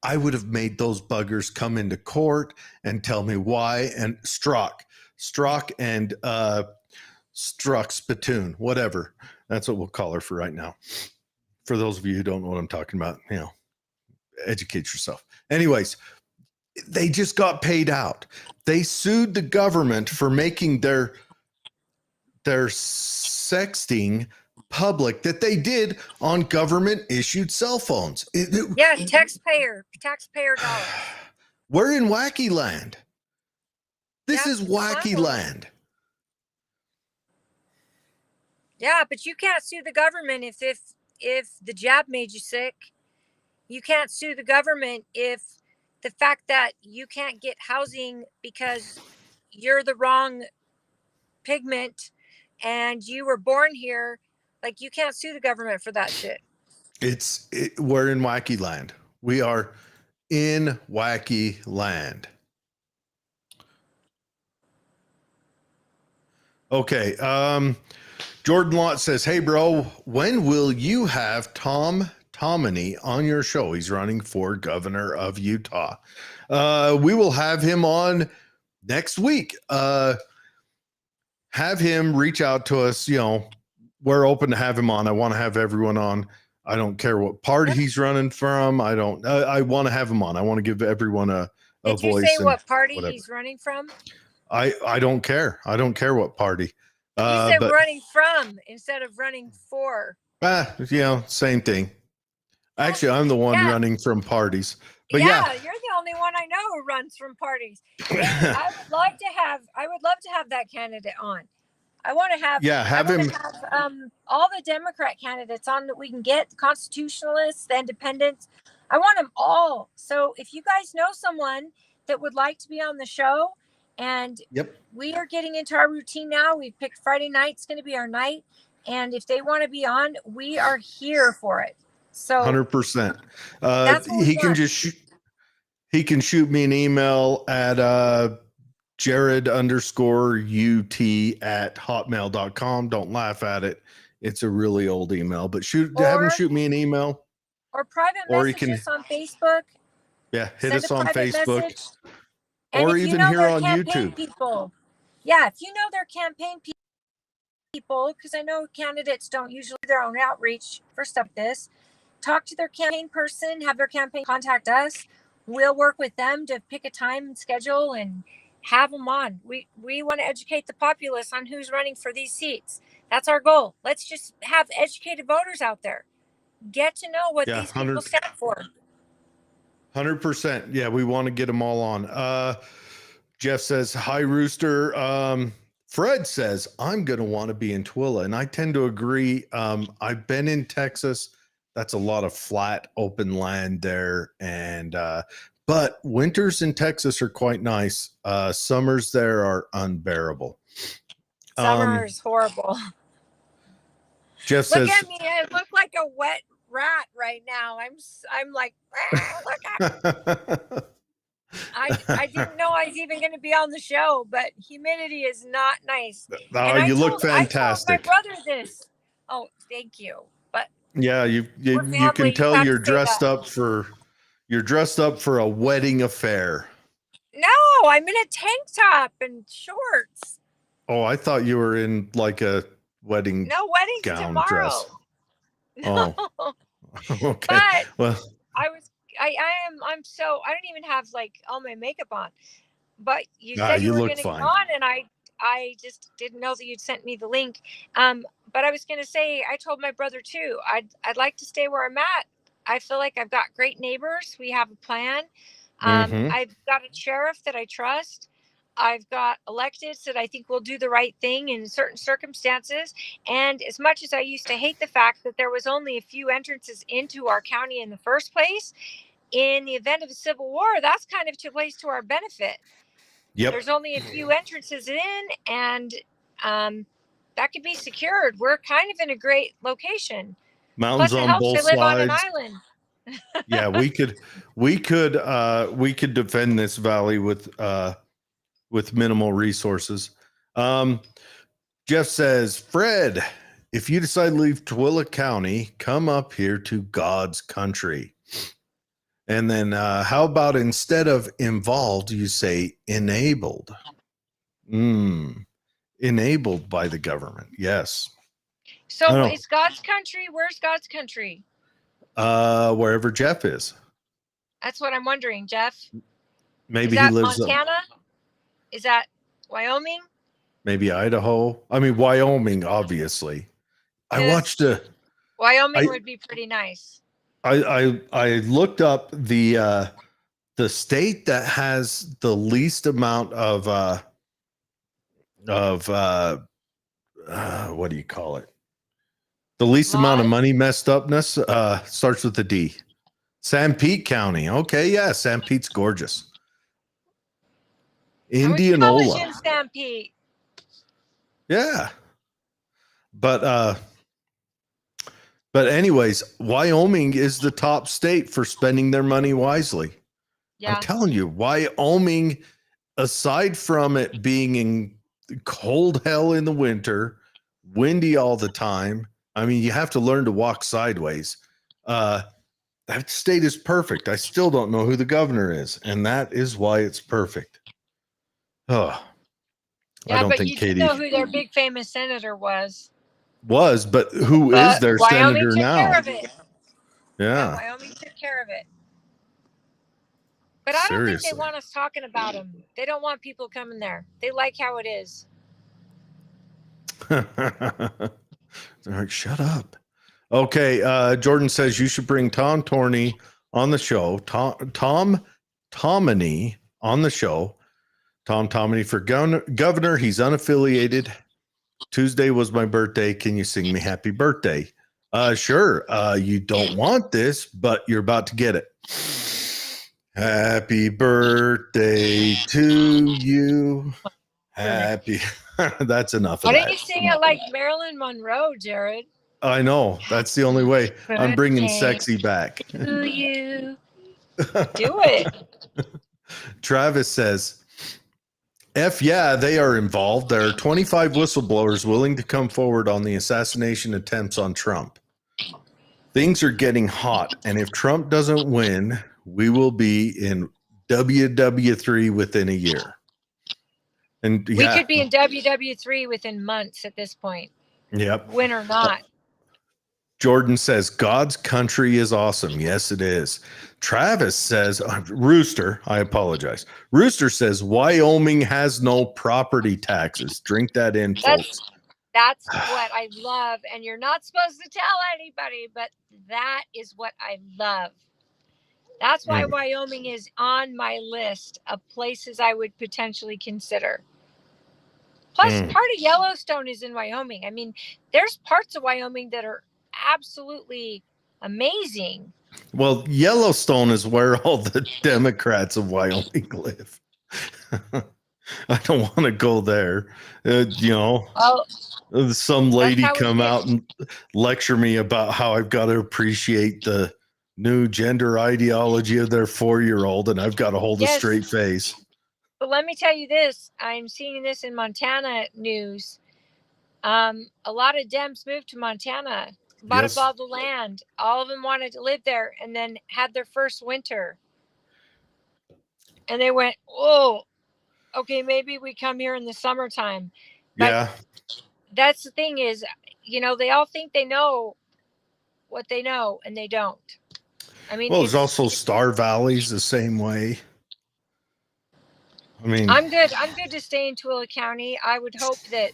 I would have made those buggers come into court and tell me why. And Strzok and Strzok Spittoon, whatever. That's what we'll call her for right now. For those of you who don't know what I'm talking about, you know, educate yourself. Anyways, they just got paid out. They sued the government for making their sexting public that they did on government issued cell phones. Taxpayer dollars. We're in wacky land. This is wacky land. Yeah, but you can't sue the government if the jab made you sick. You can't sue the government if the fact that you can't get housing because you're the wrong pigment and you were born here. Like, you can't sue the government for that shit. We're in wacky land. We are in wacky land. Okay. Jordan Lott says, hey, bro, when will you have Tom Tomini on your show? He's running for governor of Utah. We will have him on next week. Have him reach out to us. You know, we're open to have him on. I want to have everyone on. I don't care what party he's running from. I want to have him on. I want to give everyone a voice. Did you say what party he's running from? I don't care. I don't care what party. You said But running from instead of running for. same thing. Actually, I'm the one Yeah. running from parties. But Yeah, you're the only one I know who runs from parties. Hey, I would love to have that candidate on. I want to have have him. All the Democrat candidates on that we can get, the constitutionalists, the independents. I want them all. So if you guys know someone that would like to be on the show, and Yep. we are getting into our routine now. We've picked Friday night's going to be our night, and if they want to be on, we are here for it. So 100%. that's what He can just he can shoot me an email at jared_ut@hotmail.com. Don't laugh at it. It's a really old email, but have him shoot me an email. Or private message us on Facebook. Yeah, hit us on Facebook. And or even here on YouTube. People. Yeah, if you know their campaign people, because I know candidates don't usually do their own outreach for stuff like this, talk to their campaign person, have their campaign contact us. We'll work with them to pick a time and schedule and have them on. We want to educate the populace on who's running for these seats. That's our goal. Let's just have educated voters out there. Get to know what these people stand for. 100%. Yeah, we want to get them all on. Jeff says, hi, Rooster. Fred says, I'm going to want to be in Tooele. And I tend to agree. I've been in Texas. That's a lot of flat, open land there. And but winters in Texas are quite nice. Summers there are unbearable. Summer is horrible. Jeff says, look at me. I look like a wet rat right now. I'm like, look. I didn't know I was even going to be on the show, but humidity is not nice. You look fantastic. I told my brother this. Oh, thank you. But yeah, you can tell you're dressed up for a wedding affair. No, I'm in a tank top and shorts. Oh, I thought you were in like a wedding. No, wedding's gown tomorrow. Dress. No. Oh, okay. But well, I don't even have like all my makeup on. But you said you were going to come on, and I just didn't know that you'd sent me the link. But I was going to say, I told my brother too, I'd like to stay where I'm at. I feel like I've got great neighbors. We have a plan. I've got a sheriff that I trust. I've got electeds that I think will do the right thing in certain circumstances. And as much as I used to hate the fact that there was only a few entrances into our county in the first place, in the event of a civil war, that's kind of plays to our benefit. Yep. There's only a few entrances in, and that could be secured. We're kind of in a great location. Mountains Plus, on both sides. Live on an island. Yeah, we could defend this valley with minimal resources. Jeff says, Fred, if you decide to leave Tooele County, come up here to God's country. And then how about instead of involved, you say enabled? Enabled by the government. Yes. So it's God's country. Where's God's country? Wherever Jeff is. That's what I'm wondering, Jeff. Maybe he lives in Montana. Is that Wyoming? Maybe Idaho. I mean, Wyoming, obviously. I watched Wyoming would be pretty nice. I looked up the state that has the least amount of what do you call it? The least amount of money messed upness starts with a D. Sanpete County. Okay, yeah, Sanpete's gorgeous. Indianola. I was in Sanpete. Yeah. But anyways, Wyoming is the top state for spending their money wisely. Yeah. I'm telling you, Wyoming, aside from it being in cold hell in the winter, windy all the time, I mean, you have to learn to walk sideways. That state is perfect. I still don't know who the governor is, and that is why it's perfect. Oh, yeah, I don't think Katie know who their big famous senator was. But who is their senator now? Care of it. Yeah, Wyoming took care of it. But I don't think they Seriously. want us talking about them. They don't want people coming there. They like how it is. They're like, shut up. Okay, Jordan says you should bring Tom Torney on the show. Tom Tomini on the show. Tom Tomini for governor. He's unaffiliated. Tuesday was my birthday. Can you sing me happy birthday? Sure. You don't want this, but you're about to get it. Happy birthday to you. Happy. That's enough of Why that. don't you sing it like Marilyn Monroe, Jared? I know. That's the only way. I'm bringing Birthday sexy back. to you. Do it. Travis says, F yeah, they are involved. There are 25 whistleblowers willing to come forward on the assassination attempts on Trump. Things are getting hot, and if Trump doesn't win, we will be in WW3 within a year. And We could be in WW3 within months at this point. Yep. Win or not. Jordan says, God's country is awesome. Yes, it is. Travis says, Rooster, I apologize. Rooster says, Wyoming has no property taxes. Drink that in, folks. That's what I love. And you're not supposed to tell anybody, but that is what I love. That's why Wyoming is on my list of places I would potentially consider. Plus, part of Yellowstone is in Wyoming. I mean, there's parts of Wyoming that are absolutely amazing. Well, Yellowstone is where all the Democrats of Wyoming live. I don't want to go there. Some lady come out and lecture me about how I've got to appreciate the new gender ideology of their 4-year-old, and I've got to hold a straight face. But let me tell you this. I'm seeing this in Montana news. A lot of Dems moved to Montana, bought up all the land. All of them wanted to live there and then had their first winter. And they went, oh, okay, maybe we come here in the summertime. But that's the thing is, they all think they know what they know, and they don't. I mean, there's also Star Valley's the same way. I mean, I'm good to stay in Tooele County. I would hope that,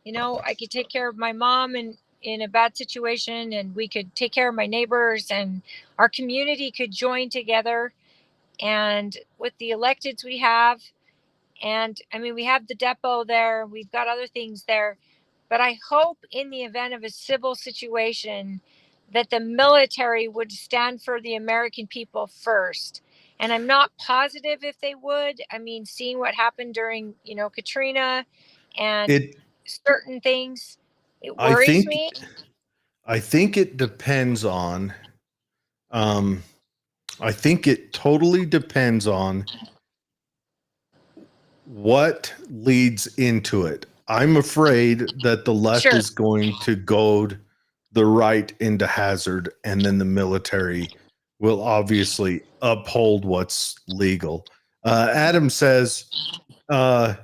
I could take care of my mom in a bad situation, and we could take care of my neighbors, and our community could join together. And with the electeds we have, and I mean, we have the depot there, we've got other things there, but I hope in the event of a civil situation that the military would stand for the American people first. And I'm not positive if they would. I mean, seeing what happened during, Katrina and certain things, it worries me. I think it depends on, I think it totally depends on what leads into it. I'm afraid that the left is going to goad the right into hazard, and then the military will obviously uphold what's legal. Adam says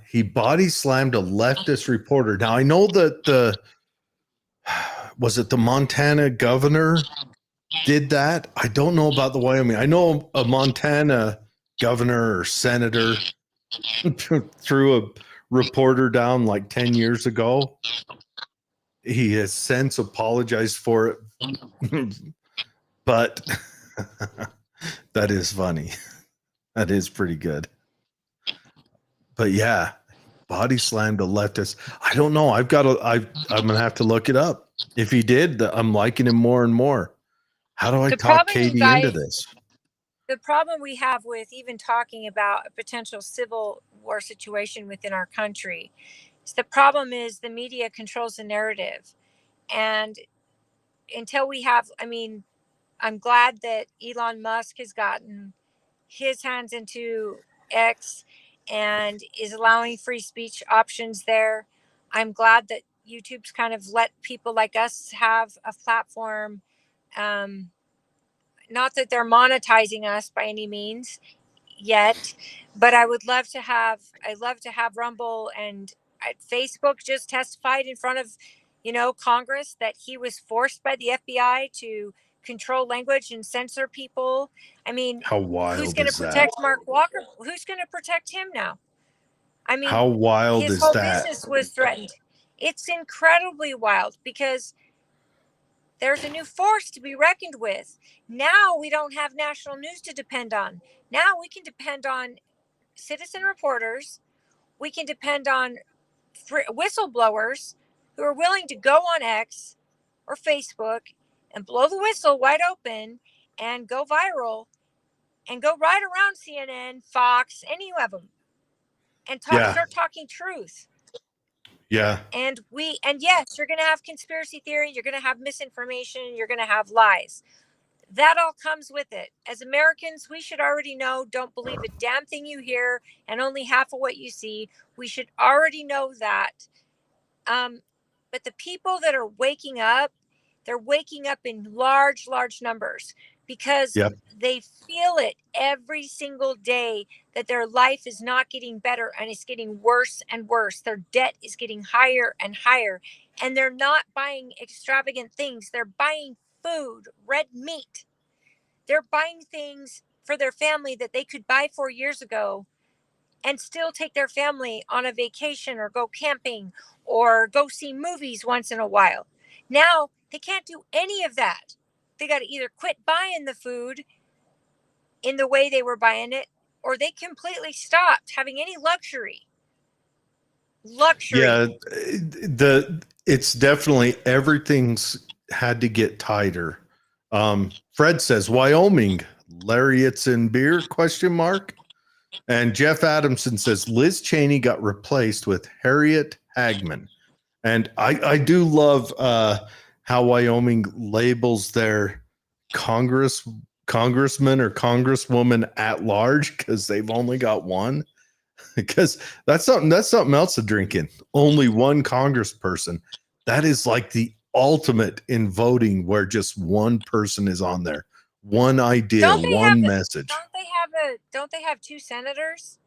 he body slammed a leftist reporter. Now, I know that was it the Montana governor did that? I don't know about the Wyoming. I know a Montana governor or senator threw a reporter down like 10 years ago. He has since apologized for it. But that is funny. That is pretty good. But yeah, body slammed a leftist. I don't know. I'm gonna have to look it up. If he did, I'm liking him more and more. How do I talk Katie into this? The problem we have with even talking about a potential civil war situation within our country is the problem is the media controls the narrative. And until we have, I mean, I'm glad that Elon Musk has gotten his hands into X and is allowing free speech options there. I'm glad that YouTube's kind of let people like us have a platform. Not that they're monetizing us by any means yet, but I love to have Rumble, and Facebook just testified in front of, Congress that he was forced by the FBI to control language and censor people. I mean, How who's wild going to is that? protect Mark Walker? Who's going to protect him now? I mean, How wild his is whole that? business was threatened. It's incredibly wild because there's a new force to be reckoned with. Now we don't have national news to depend on. Now we can depend on citizen reporters. We can depend on whistleblowers who are willing to go on X or Facebook and blow the whistle wide open and go viral and go right around CNN, Fox, any of them, and Yeah. start talking truth. Yeah. And yes, you're going to have conspiracy theory, you're going to have misinformation, you're going to have lies. That all comes with it. As Americans, we should already know, don't believe a damn thing you hear and only half of what you see. We should already know that. But the people that are waking up, they're waking up in large, large numbers because Yep. they feel it every single day that their life is not getting better and it's getting worse and worse. Their debt is getting higher and higher, and they're not buying extravagant things. They're buying food, red meat. They're buying things for their family that they could buy 4 years ago and still take their family on a vacation or go camping or go see movies once in a while. Now they can't do any of that. They got to either quit buying the food in the way they were buying it, or they completely stopped having any luxury. Yeah, it's definitely, everything's had to get tighter. Fred says Wyoming lariats and beer ? And Jeff Adamson says Liz Cheney got replaced with Harriet Hagman. And I do love how Wyoming labels their congressman or congresswoman at large, because they've only got one. Because that's something else to drink in. Only one congressperson. That is like the ultimate in voting, where just one person is on there. One idea, one message. Don't they have 2 senators?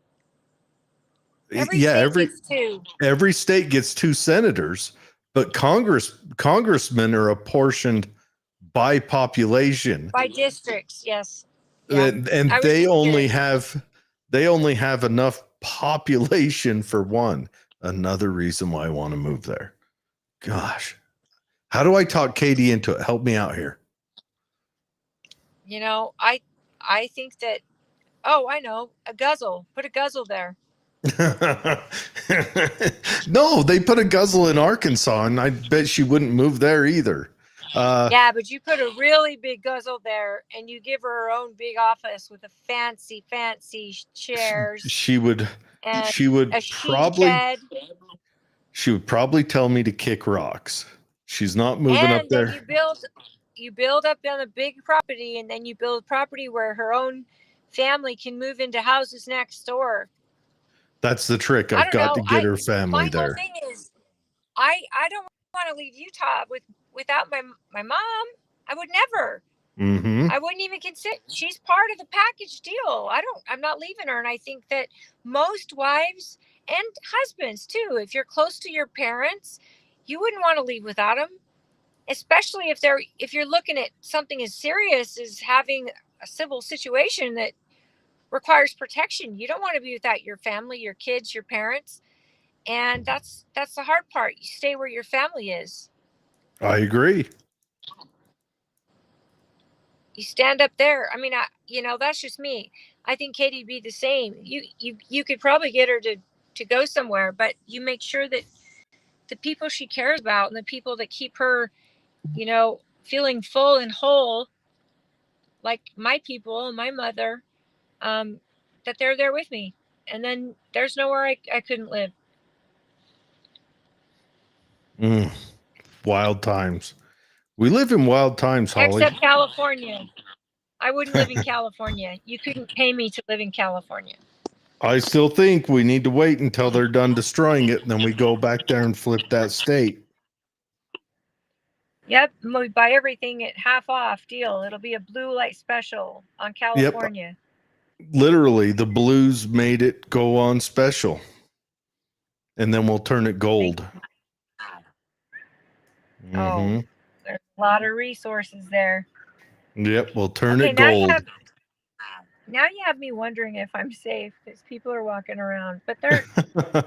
Every state gets 2 senators, but congressmen are apportioned by population, by districts. Yes. Yeah. And they only have enough population for one. Another reason why I want to move there. Gosh, how do I talk Katie into it? Help me out here. You know, I think that, oh, I know, a guzzle. Put a guzzle there. No, they put a guzzle in Arkansas, and I bet she wouldn't move there either. Yeah, but you put a really big guzzle there, and you give her own big office with a fancy chairs. She would probably tell me to kick rocks. She's not moving up there. You build up on a big property, and then you build property where her own family can move into houses next door. That's the trick. I've got to get her family there. My whole thing is, I don't want to leave Utah without my mom. I would never. Mm-hmm. I wouldn't even consider. She's part of the package deal. I'm not leaving her. And I think that most wives and husbands too, if you're close to your parents, you wouldn't want to leave without them, especially if you're looking at something as serious as having a civil situation that requires protection. You don't want to be without your family, your kids, your parents. And that's the hard part. You stay where your family is. I agree. You stand up there. I mean, that's just me. I think Katie'd be the same. You could probably get her to go somewhere, but you make sure that the people she cares about and the people that keep her, feeling full and whole, like my people and my mother, that they're there with me. And then there's nowhere I couldn't live. Wild times. We live in wild times, Holly. Except California. I wouldn't live in California. You couldn't pay me to live in California. I still think we need to wait until they're done destroying it, and then we go back there and flip that state. Yep, we buy everything at half off deal. It'll be a blue light special on California. Yep. Literally, the Blues made it go on special, and then we'll turn it gold. Oh, there's a lot of resources there. Yep, we'll turn Okay, it gold. now you have me wondering if I'm safe because people are walking around, but they're Well,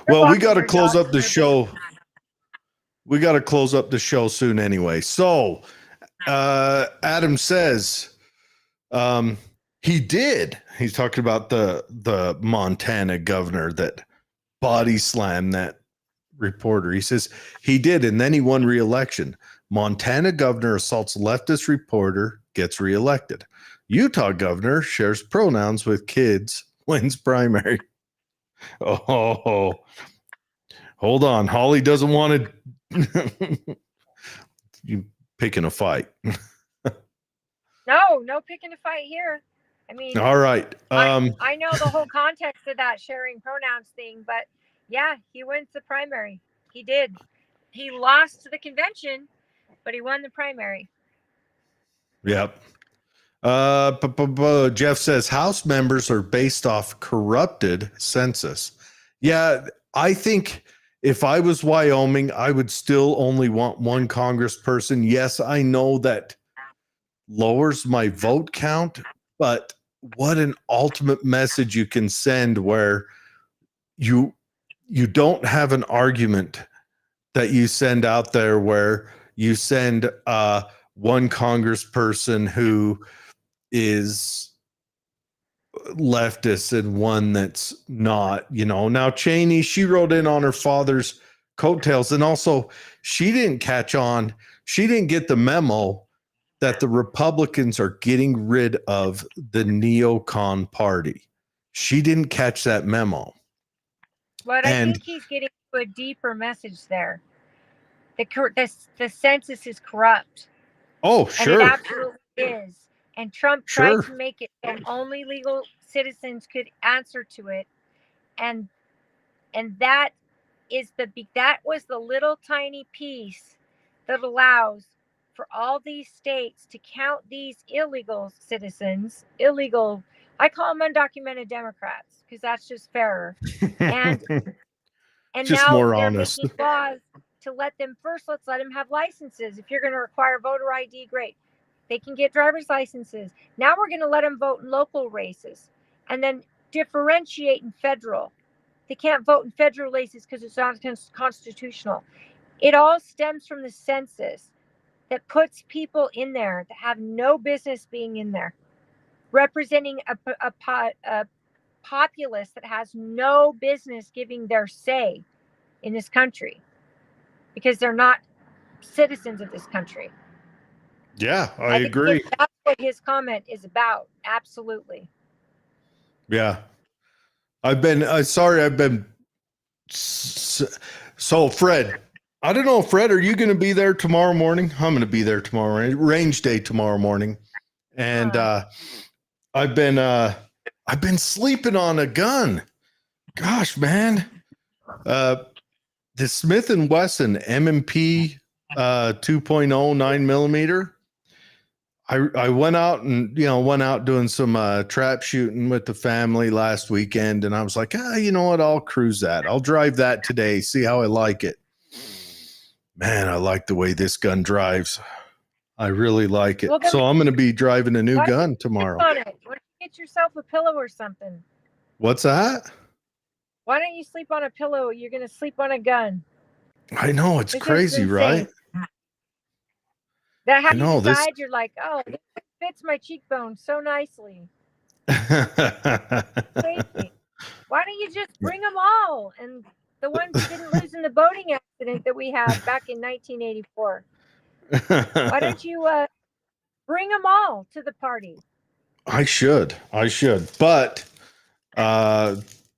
we walking got to their close dogs up the and they're show. We got to close up the show soon anyway. So, Adam says he did. He's talking about the Montana governor that body slammed that reporter. He says he did, and then he won re-election. Montana governor assaults leftist reporter, gets reelected. Utah governor shares pronouns with kids, wins primary. Oh, hold on. Holly doesn't want to you picking a fight. no picking a fight here. I mean, All right. I know the whole context of that sharing pronouns thing, but yeah, he wins the primary. He did. He lost the convention, but he won the primary. Yep. Jeff says House members are based off corrupted census. Yeah, I think if I was Wyoming, I would still only want one congressperson. Yes, I know that lowers my vote count, but what an ultimate message you can send where you don't have an argument that you send out there where you send one congressperson who is leftist and one that's not, Now Cheney, she rode in on her father's coattails, and also she didn't catch on. She didn't get the memo that the Republicans are getting rid of the neocon party. She didn't catch that memo. But I think he's getting to a deeper message there. The census is corrupt. Oh, sure. And it absolutely is. And Trump tried to make it so only legal citizens could answer to it. And that was the little tiny piece that allows for all these states to count these illegal citizens, I call them undocumented Democrats because that's just fairer. And just now more they're honest. making laws to let's let them have licenses. If you're going to require voter ID, great. They can get driver's licenses. Now we're going to let them vote in local races and then differentiate in federal. They can't vote in federal races because it's not constitutional. It all stems from the census that puts people in there that have no business being in there, representing a populace that has no business giving their say in this country because they're not citizens of this country. Yeah, I agree. That's what his comment is about. Absolutely. Yeah. I've been so Fred, I don't know, Fred, are you going to be there tomorrow morning? I'm going to be there tomorrow morning, range day tomorrow morning. And I've been sleeping on a gun. Gosh, man. The Smith & Wesson M&P 2.0 9mm. I went out doing some trap shooting with the family last weekend, and I was like, you know what? I'll cruise that. I'll drive that today, see how I like it. Man, I like the way this gun drives. I really like it. So I'm going to be driving a new gun tomorrow. Why don't you get yourself a pillow or something? What's that? Why don't you sleep on a pillow? You're going to sleep on a gun. I know, it's crazy, right? That how you decide you're like, oh, this fits my cheekbone so nicely. Crazy. Why don't you just bring them all? And the ones that didn't lose in the boating accident that we had back in 1984. Why don't you bring them all to the party? I should. But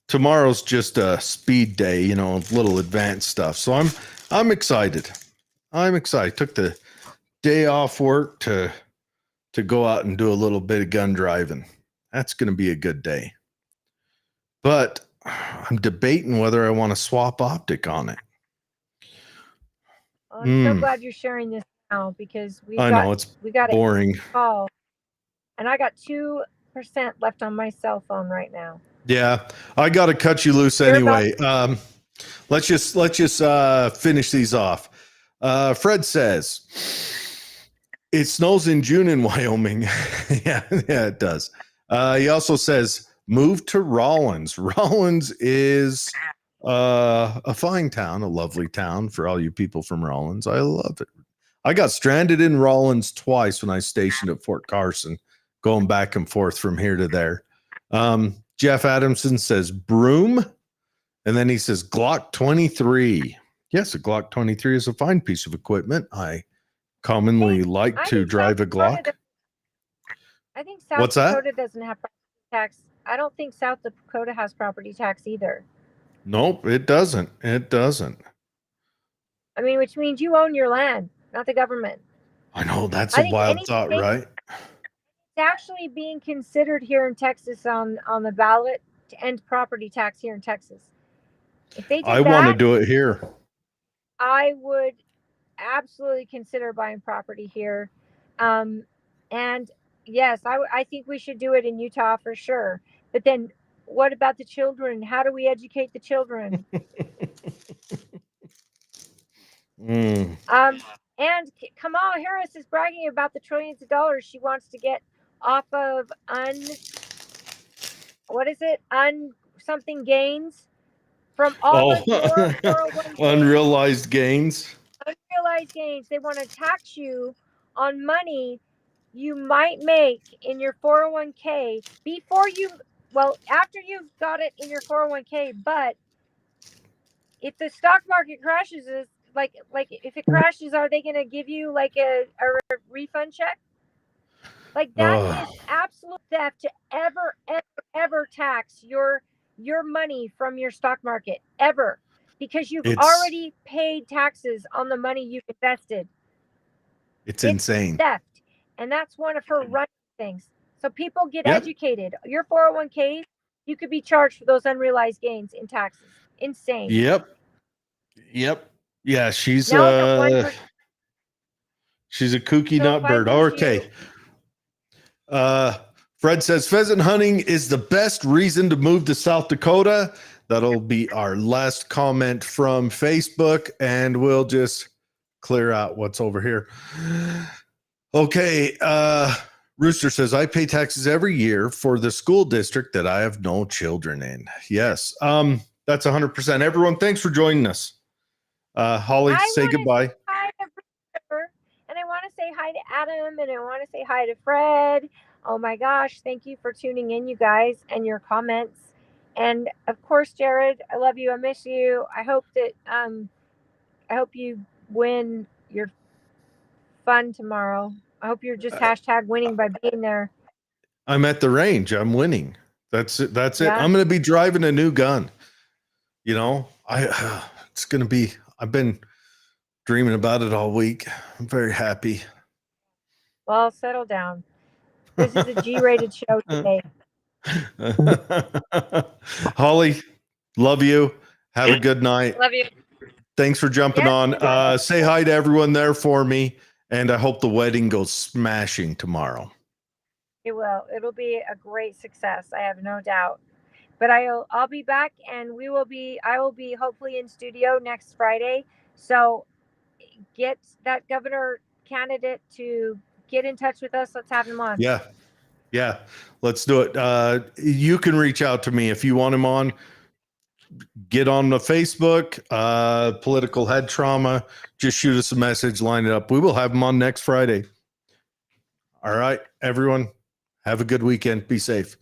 tomorrow's just a speed day, little advanced stuff. So I'm excited. Took the day off work to go out and do a little bit of gun driving. That's going to be a good day. But I'm debating whether I want to swap optic on it. Well, I'm so glad you're sharing this now because we got boring. A call, and I got 2% left on my cell phone right now. Yeah, I got to cut you loose anyway. Let's just finish these off. Fred says, It snows in June in Wyoming. Yeah, it does. He also says, move to Rollins. Rollins is a fine town, a lovely town for all you people from Rollins. I love it. I got stranded in Rollins twice when I stationed at Fort Carson, going back and forth from here to there. Jeff Adamson says Broom, and then he says Glock 23. Yes, a Glock 23 is a fine piece of equipment. I commonly like I to think drive a South Dakota Glock. I think South What's that? Dakota doesn't have property tax. I don't think South Dakota has property tax either. Nope, it doesn't. It doesn't. I mean, which means you own your land, not the government. I know that's I a think wild any thought, state- right? It's actually being considered here in Texas on the ballot to end property tax here in Texas. If they did I want to that, do it here. I would absolutely consider buying property here. And yes, I think we should do it in Utah for sure. But then what about the children? How do we educate the children? And Kamala Harris is bragging about the trillions of dollars she wants to get off of something gains from all of your 401k. Unrealized gains. Unrealized gains. They want to tax you on money you might make in your 401k after you've got it in your 401k. But if the stock market crashes, like if it crashes, are they going to give you like a refund check? Like that is absolute theft to ever tax your money from your stock market ever, because you've already paid taxes on the money you've invested. It's insane. Theft. And that's one of her running things. So people get educated. Your 401k, you could be charged for those unrealized gains in taxes. Insane. Yep. Yeah, she's a kooky nut bird. Okay. Fred says pheasant hunting is the best reason to move to South Dakota. That'll be our last comment from Facebook, and we'll just clear out what's over here. Okay. Rooster says, I pay taxes every year for the school district that I have no children in. Yes. That's 100%. Everyone, thanks for joining us. Holly, say goodbye. Hi to Christopher, and I want to say hi to Adam, and I want to say hi to Fred. Oh my gosh, thank you for tuning in, you guys, and your comments. And of course, Jared, I love you. I miss you. I hope that I hope you win your fun tomorrow. I hope you're just #winning by being there. I'm at the range. I'm winning. That's it. I'm going to be driving a new gun. You know, it's going to be, I've been dreaming about it all week. I'm very happy. Well, settle down. This is a G-rated show today. Holly, love you. Have a good night. Love you. Thanks for jumping on. Say hi to everyone there for me. And I hope the wedding goes smashing tomorrow. It will. It'll be a great success. I have no doubt. But I'll be back, and I will be hopefully in studio next Friday. So get that governor candidate to get in touch with us. Let's have him on. Yeah. Let's do it. You can reach out to me if you want him on. Get on the Facebook, Political Head Trauma. Just shoot us a message, line it up. We will have him on next Friday. All right, everyone. Have a good weekend. Be safe.